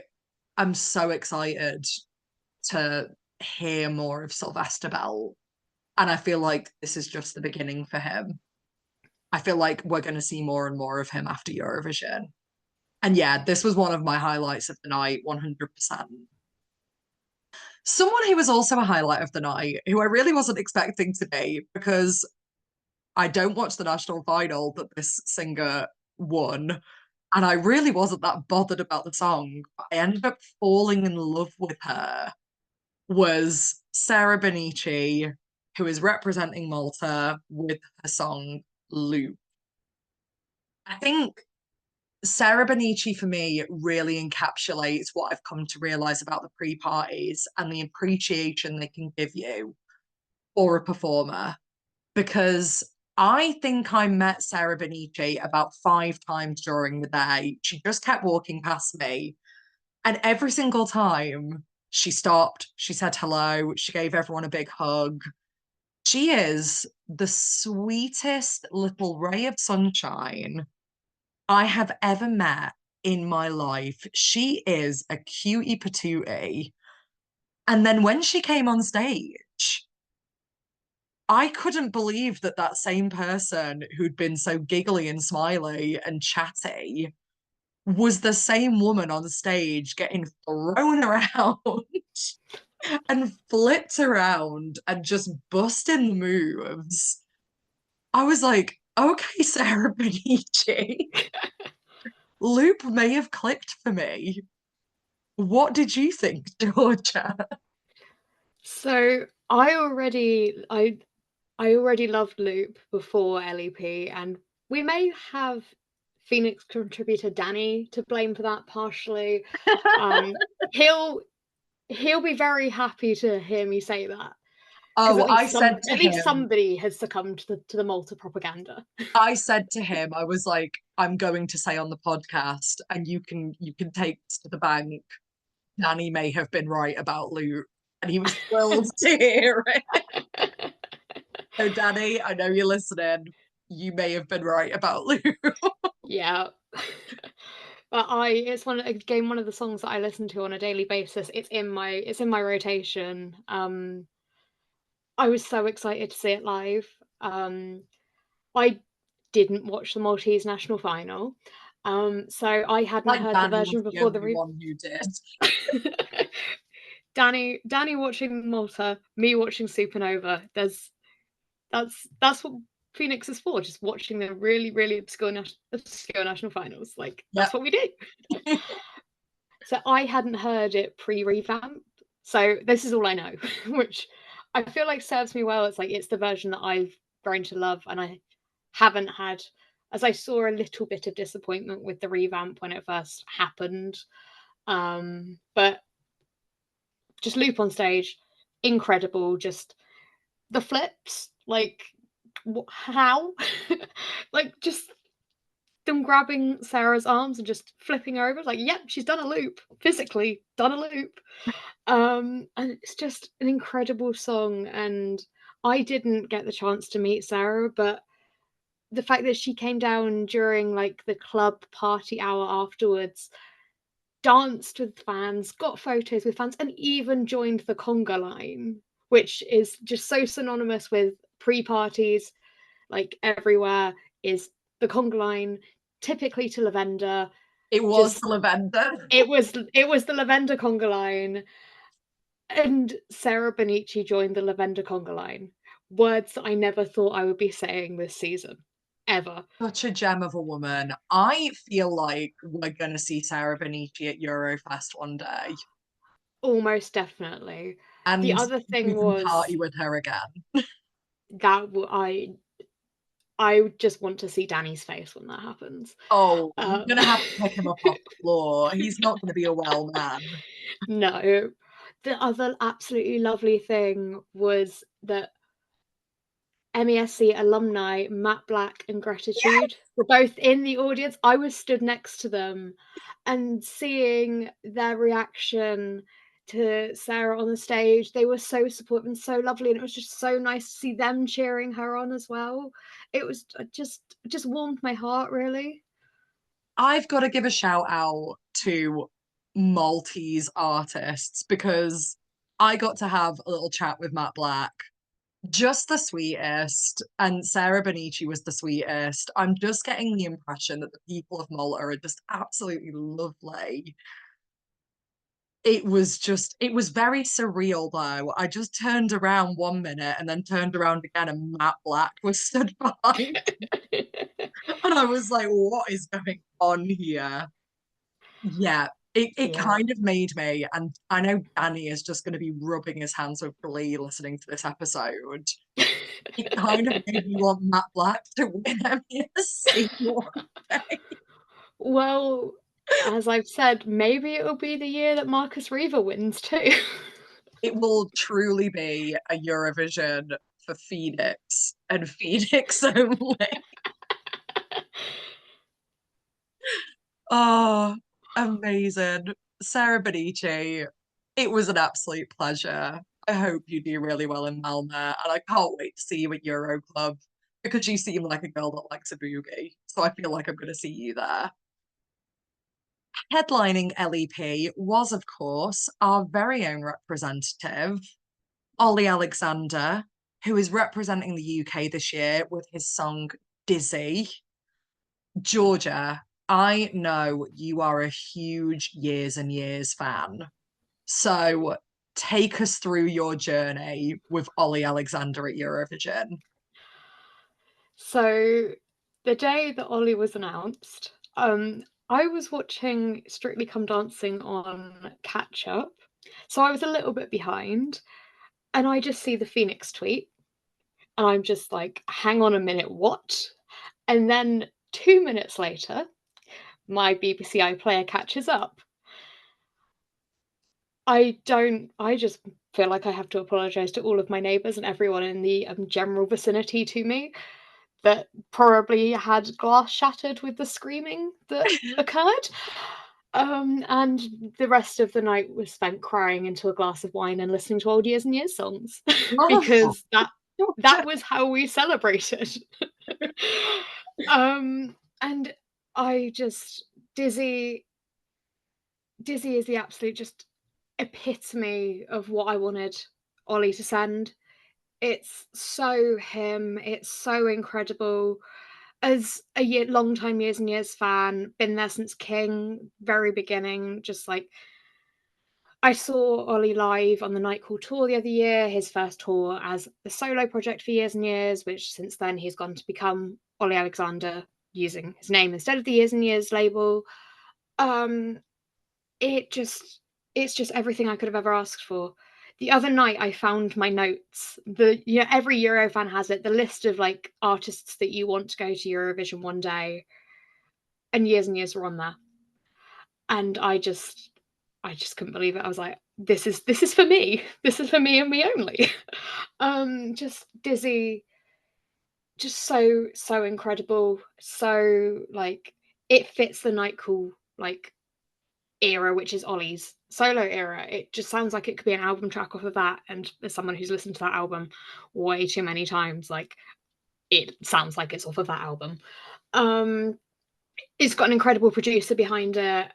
am so excited to hear more of Sylvester Bell, and I feel like this is just the beginning for him. I feel like we're going to see more and more of him after Eurovision. And yeah, this was one of my highlights of the night, 100%. Someone who was also a highlight of the night, who I really wasn't expecting to be, because I don't watch the national final that this singer won. And I really wasn't that bothered about the song. But I ended up falling in love with her, was Sarah Benici, who is representing Malta with her song Loop. I think Sarah Benici for me really encapsulates what I've come to realize about the pre-parties and the appreciation they can give you for a performer. Because I think I met Sarah Benici about 5 times during the day. She just kept walking past me. And every single time she stopped, she said hello, she gave everyone a big hug. She is the sweetest little ray of sunshine I have ever met in my life. She is a cutie patootie. And then when she came on stage, I couldn't believe that that same person who'd been so giggly and smiley and chatty was the same woman on stage getting thrown around and flipped around and just busting the moves. I was like, okay, Sarah Benici, Loop may have clicked for me. What did you think, Georgia? So I already loved Loop before LEP, and we may have Phoenix contributor Danny to blame for that partially. Um, he'll he'll be very happy to hear me say that, because Oh, at least somebody has succumbed to the Malta propaganda. I said to him, I was like, I'm going to say on the podcast, and you can take this to the bank. Danny may have been right about Luke, and he was thrilled to hear it. So, Danny, I know you're listening. You may have been right about Luke. Yeah. But it's one of the songs that I listen to on a daily basis. It's in my rotation. I was so excited to see it live. I didn't watch the Maltese national final. So I hadn't Like heard the Danny was version the before only one who did. Danny watching Malta, me watching Supernova. That's what Phoenix is for, just watching the really, really obscure national finals. Like, Yep. that's what we do. So I hadn't heard it pre-revamp. So this is all I know, which I feel like serves me well. It's like it's the version that I've grown to love, and I haven't had, as I saw a little bit of disappointment with the revamp when it first happened. But just Loop on stage, incredible. Just the flips, like how, like just them grabbing Sarah's arms and just flipping her over. Like, yep, she's done a loop, physically done a loop. And it's just an incredible song. And I didn't get the chance to meet Sarah, but the fact that she came down during like the club party hour afterwards, danced with fans, got photos with fans, and even joined the conga line, which is just so synonymous with pre-parties, like everywhere is the conga line, typically to Lavender. It was Just Lavender. it was the Lavender conga line, and Sarah Benici joined the Lavender conga line. Words that I never thought I would be saying this season, ever. Such a gem of a woman. I feel like we're going to see Sarah Benici at Eurofest one day. Almost definitely. The And other we thing can was party with her again. that I just want to see Danny's face when that happens. Oh, you're going to have to pick him up off the floor. He's not going to be a well man. No. The other absolutely lovely thing was that MESC alumni Matt Black and Gratitude were both in the audience. I was stood next to them, and seeing their reaction to Sarah on the stage, they were so supportive and so lovely, and it was just so nice to see them cheering her on as well. It was just warmed my heart, really. I've got to give a shout out to Maltese artists because I got to have a little chat with Matt Black. Just the sweetest. And Sarah Benici was the sweetest. I'm just getting the impression that the people of Malta are just absolutely lovely. It was very surreal though. I just turned around one minute and then turned around again and Matt Black was stood behind. And I was like, what is going on here? Yeah, it Yeah. kind of made me, and I know Danny is just going to be rubbing his hands with glee listening to this episode. It kind of made me want Matt Black to win MSC one day. Well, as I've said, maybe it'll be the year that Marcus Reaver wins too. It will truly be a Eurovision for Phoenix and Phoenix only. Oh, amazing. Sarah Benici, it was an absolute pleasure. I hope you do really well in Malmö, and I can't wait to see you at Euro Club because you seem like a girl that likes a boogie. So I feel like I'm going to see you there. Headlining LEP was, of course, our very own representative, Ollie Alexander, who is representing the UK this year with his song Dizzy. Georgia, I know you are a huge Years and Years fan. So take us through your journey with Ollie Alexander at Eurovision. So the day that Ollie was announced, I was watching Strictly Come Dancing on catch up. So I was a little bit behind, and I just see the Phoenix tweet, and I'm just like, hang on a minute, what? And then 2 minutes later, my BBC iPlayer catches up. I just feel like I have to apologise to all of my neighbours and everyone in the general vicinity to me that probably had glass shattered with the screaming that occurred. And the rest of the night was spent crying into a glass of wine and listening to old Years and Years songs Oh, because that was how we celebrated. And I just Dizzy is the absolute just epitome of what I wanted Ollie to send. It's so him. It's so incredible. As a long time Years and Years fan, been there since King, very beginning. Just like I saw Ollie live on the Night Call tour the other year, his first tour as a solo project for Years and Years, which since then he's gone to become Ollie Alexander using his name instead of the Years and Years label. Um, it just it's just everything I could have ever asked for. The other night I found my notes. Every Euro fan has it, the list of like artists that you want to go to Eurovision one day, and Years were on there. And I just couldn't believe it. I was like, this is for me. This is for me and me only. Just Dizzy, just so incredible. So like it fits the Night Call like era, which is Ollie's solo era. It just sounds like it could be an album track off of that. And as someone who's listened to that album way too many times, like it sounds like it's off of that album. Um, it's got an incredible producer behind it.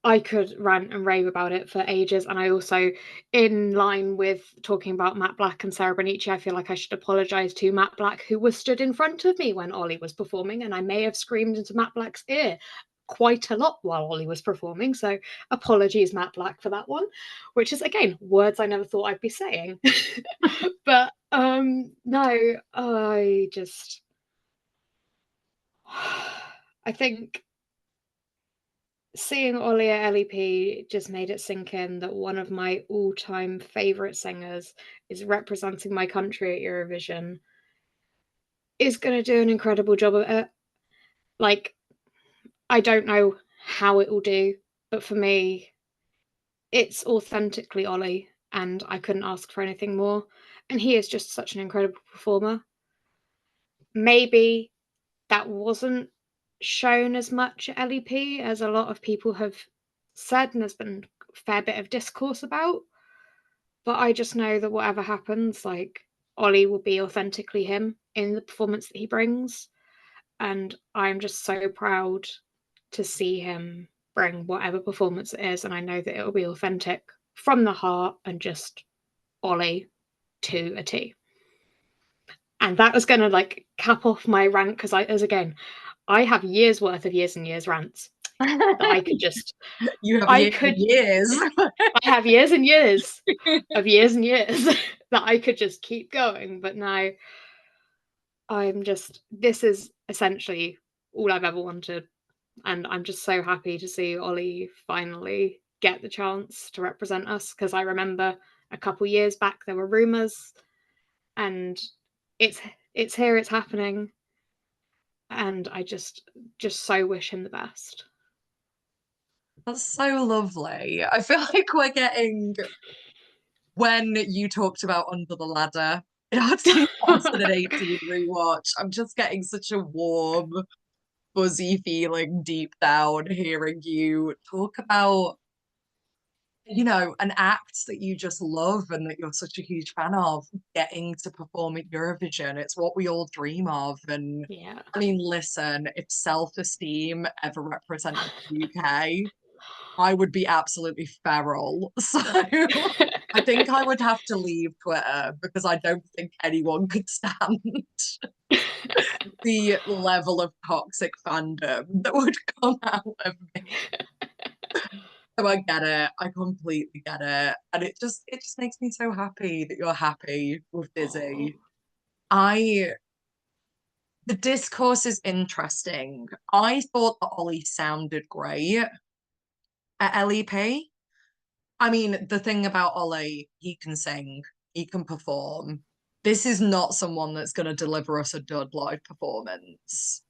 I could rant and rave about it for ages. And I also, in line with talking about Matt Black and Sarah Benici, I feel like I should apologise to Matt Black, who was stood in front of me when Ollie was performing, and I may have screamed into Matt Black's ear quite a lot while Ollie was performing. So apologies, Matt Black, for that one, which is again words I never thought I'd be saying. But no, I think seeing Ollie at LEP just made it sink in that one of my all-time favourite singers is representing my country at Eurovision, is going to do an incredible job of it. Like, I don't know how it will do, but for me, it's authentically Ollie, and I couldn't ask for anything more. And he is just such an incredible performer. Maybe that wasn't shown as much at LEP as a lot of people have said, and there's been a fair bit of discourse about. But I just know that whatever happens, like Ollie will be authentically him in the performance that he brings. And I'm just so proud to see him bring whatever performance it is. And I know that it'll be authentic from the heart and just Ollie to a T. And that was going to like cap off my rant because I have years worth of Years and Years rants that I could just you have I years could and years. I have years and years of Years and Years that I could just keep going. But now this is essentially all I've ever wanted. And I'm just so happy to see Ollie finally get the chance to represent us. Because I remember a couple years back there were rumours, and it's here, it's happening. and I just so wish him the best. That's so lovely. I feel like we're getting, when you talked about Under the Ladder in our 2018 rewatch, I'm just getting such a warm, fuzzy feeling deep down hearing you talk about, an act that you just love and that you're such a huge fan of getting to perform at Eurovision. It's what we all dream of. And Yeah. I mean, listen, if self-esteem ever represented the UK, I would be absolutely feral. So I think I would have to leave Twitter because I don't think anyone could stand the level of toxic fandom that would come out of me. So I get it. I completely get it. And it just makes me so happy that you're happy with Oh, Dizzy. I The discourse is interesting. I thought that Ollie sounded great at LEP. I mean, the thing about Ollie, he can sing, he can perform. This is not someone that's going to deliver us a dud live performance.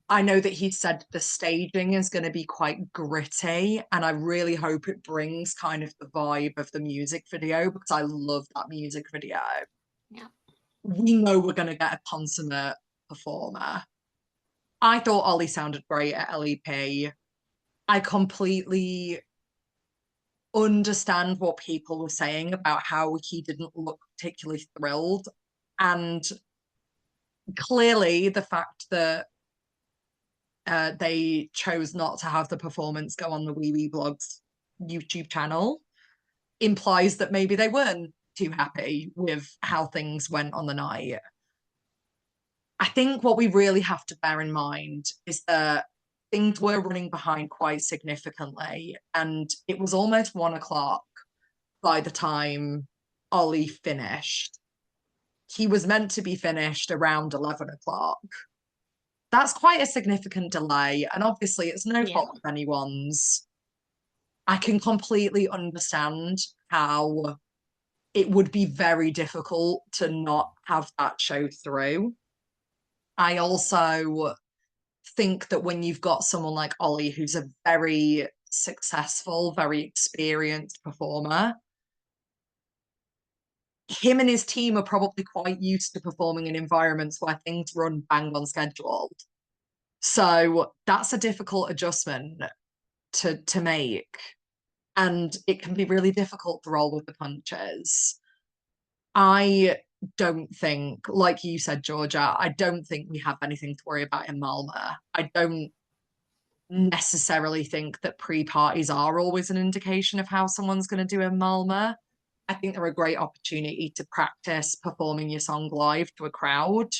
I know that he said the staging is going to be quite gritty, and I really hope it brings kind of the vibe of the music video because I love that music video. yeah. We know we're going to get a consummate performer. I thought Ollie sounded great at LEP. I completely understand what people were saying about how he didn't look particularly thrilled. And clearly, the fact that they chose not to have the performance go on the Wee Wee Blogs YouTube channel implies that maybe they weren't too happy with how things went on the night. I think what we really have to bear in mind is that things were running behind quite significantly, and it was almost 1 o'clock by the time Ollie finished. He was meant to be finished around 11 o'clock. That's quite a significant delay, and obviously it's no Yeah. fault of anyone's. I can completely understand how it would be very difficult to not have that show through. I also think that when you've got someone like Ollie, who's a very successful, very experienced performer, him and his team are probably quite used to performing in environments where things run bang on schedule. So that's a difficult adjustment to make. And it can be really difficult to roll with the punches. I don't think, like you said, Georgia, I don't think we have anything to worry about in Malmö. I don't necessarily think that pre-parties are always an indication of how someone's going to do in Malmö. I think they're a great opportunity to practice performing your song live to a crowd.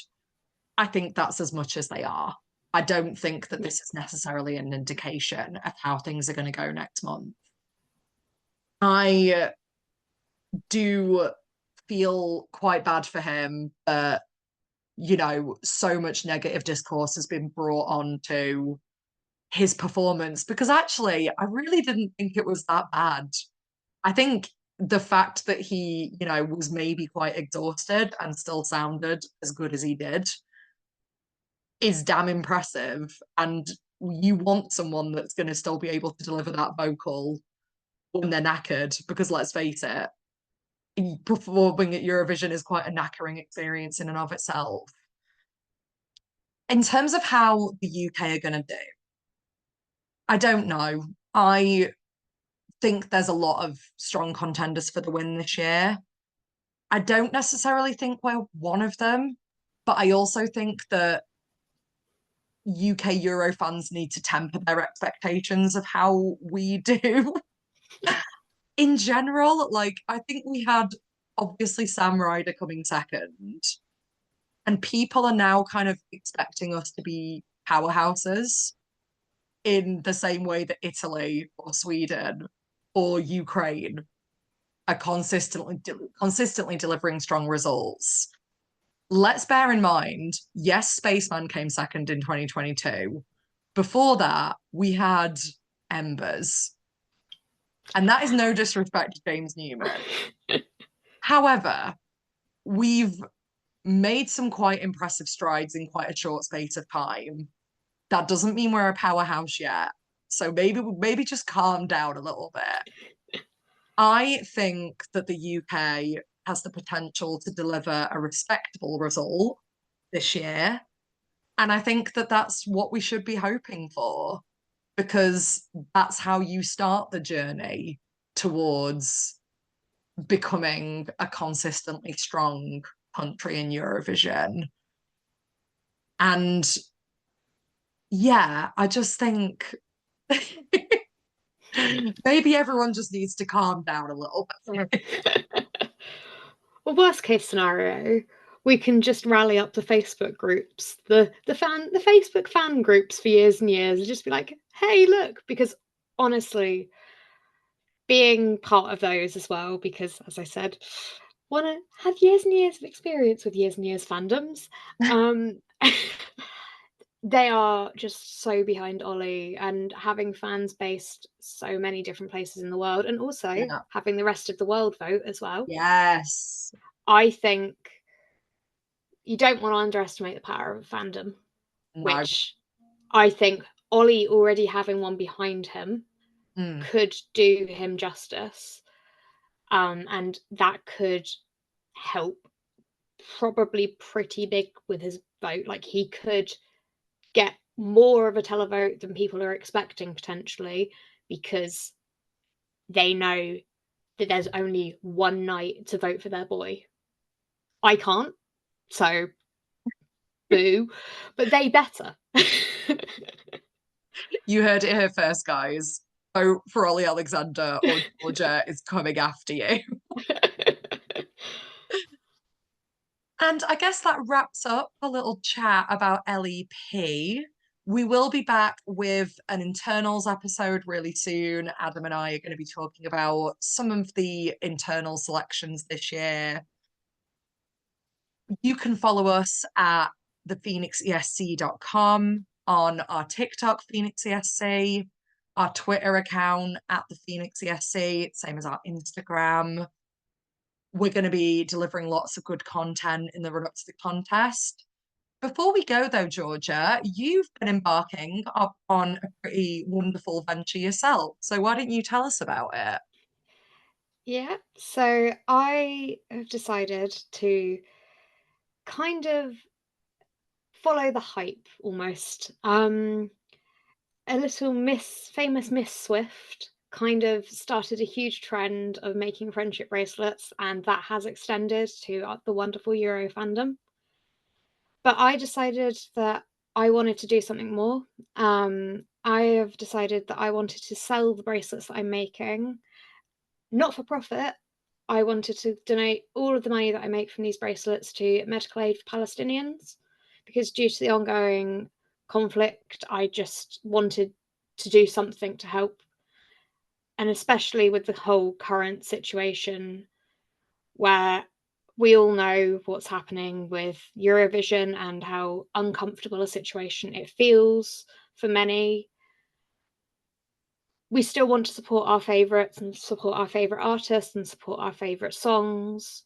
I think that's as much as they are. I don't think that this is necessarily an indication of how things are going to go next month. I do feel quite bad for him that, so much negative discourse has been brought on to his performance because actually, I really didn't think it was that bad. I think the fact that he, was maybe quite exhausted and still sounded as good as he did is damn impressive. And you want someone that's going to still be able to deliver that vocal when they're knackered, because let's face it, performing at Eurovision is quite a knackering experience in and of itself. In terms of how the UK are going to do, I don't know. I think there's a lot of strong contenders for the win this year. I don't necessarily think we're one of them, but I also think that UK Euro fans need to temper their expectations of how we do. In general, like, I think we had obviously Sam Ryder coming second, and people are now kind of expecting us to be powerhouses in the same way that Italy or Sweden or Ukraine are consistently delivering strong results. Let's bear in mind, yes, Spaceman came second in 2022. Before that, we had Embers. And that is no disrespect to James Newman. However, we've made some quite impressive strides in quite a short space of time. That doesn't mean we're a powerhouse yet. So maybe just calm down a little bit. I think that the UK has the potential to deliver a respectable result this year. And I think that that's what we should be hoping for, because that's how you start the journey towards becoming a consistently strong country in Eurovision. And yeah, I just think maybe everyone just needs to calm down a little bit. Well, worst case scenario, we can just rally up the Facebook groups, the Facebook fan groups for years and years, and just be like, hey, look, because honestly, being part of those as well, because as I said, want to have years and years of experience with years and years fandoms. Um, they are just so behind Ollie, and having fans based so many different places in the world, and also Yeah. having the rest of the world vote as well. Yes. I think you don't want to underestimate the power of fandom, No. which I think Ollie already having one behind him Mm. could do him justice. And that could help probably pretty big with his vote. Like he could get more of a televote than people are expecting potentially, because they know that there's only one night to vote for their boy. I can't, so boo, but they better. You heard it here first, guys. Vote for Ollie Alexander or Georgia is coming after you. And I guess that wraps up a little chat about LEP. We will be back with an internals episode really soon. Adam and I are going to be talking about some of the internal selections this year. You can follow us at thephoenixesc.com, on our TikTok, PhoenixESC, our Twitter account at the PhoenixESC, same as our Instagram. We're going to be delivering lots of good content in the run up to the contest. Before we go, though, Georgia, you've been embarking on a pretty wonderful venture yourself. So why don't you tell us about it? Yeah, so I have decided to kind of follow the hype almost. A little famous Miss Swift kind of started a huge trend of making friendship bracelets, and that has extended to the wonderful Euro fandom. But I decided that I wanted to do something more. I have decided that I wanted to sell the bracelets that I'm making, not for profit. I wanted to donate all of the money that I make from these bracelets to medical aid for Palestinians, because due to the ongoing conflict, I just wanted to do something to help. And especially with the whole current situation where we all know what's happening with Eurovision and how uncomfortable a situation it feels for many. We still want to support our favourites and support our favourite artists and support our favourite songs.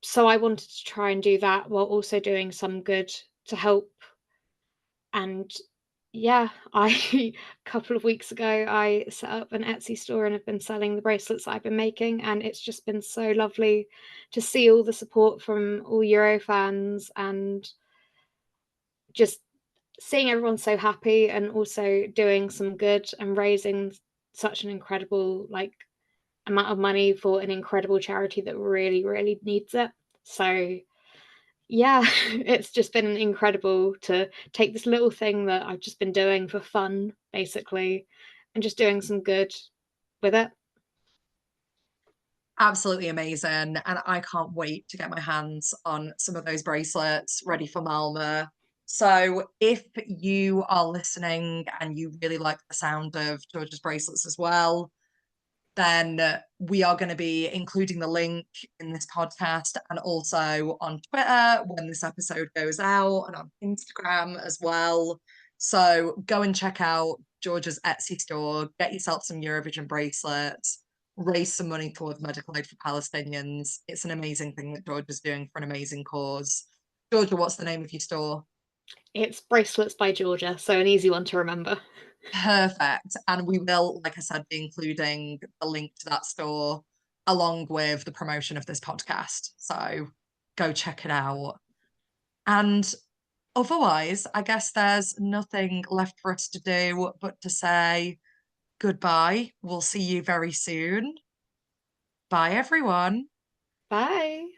So I wanted to try and do that while also doing some good to help. And yeah, a couple of weeks ago, I set up an Etsy store and have been selling the bracelets I've been making. And it's just been so lovely to see all the support from all Euro fans, and just seeing everyone so happy, and also doing some good and raising such an incredible amount of money for an incredible charity that really, really needs it. So yeah, it's just been incredible to take this little thing that I've just been doing for fun, basically, and just doing some good with it. Absolutely amazing. And I can't wait to get my hands on some of those bracelets ready for Malmo. So if you are listening and you really like the sound of Georgia's bracelets as well, then we are going to be including the link in this podcast and also on Twitter when this episode goes out, and on Instagram as well. So go and check out Georgia's Etsy store, get yourself some Eurovision bracelets. raise some money towards medical aid for Palestinians. It's an amazing thing that Georgia's doing for an amazing cause. Georgia, what's the name of your store? It's Bracelets by Georgia, so an easy one to remember. Perfect. And we will, like I said, be including a link to that store along with the promotion of this podcast. So go check it out. And otherwise, I guess there's nothing left for us to do but to say goodbye. We'll see you very soon. Bye, everyone. Bye.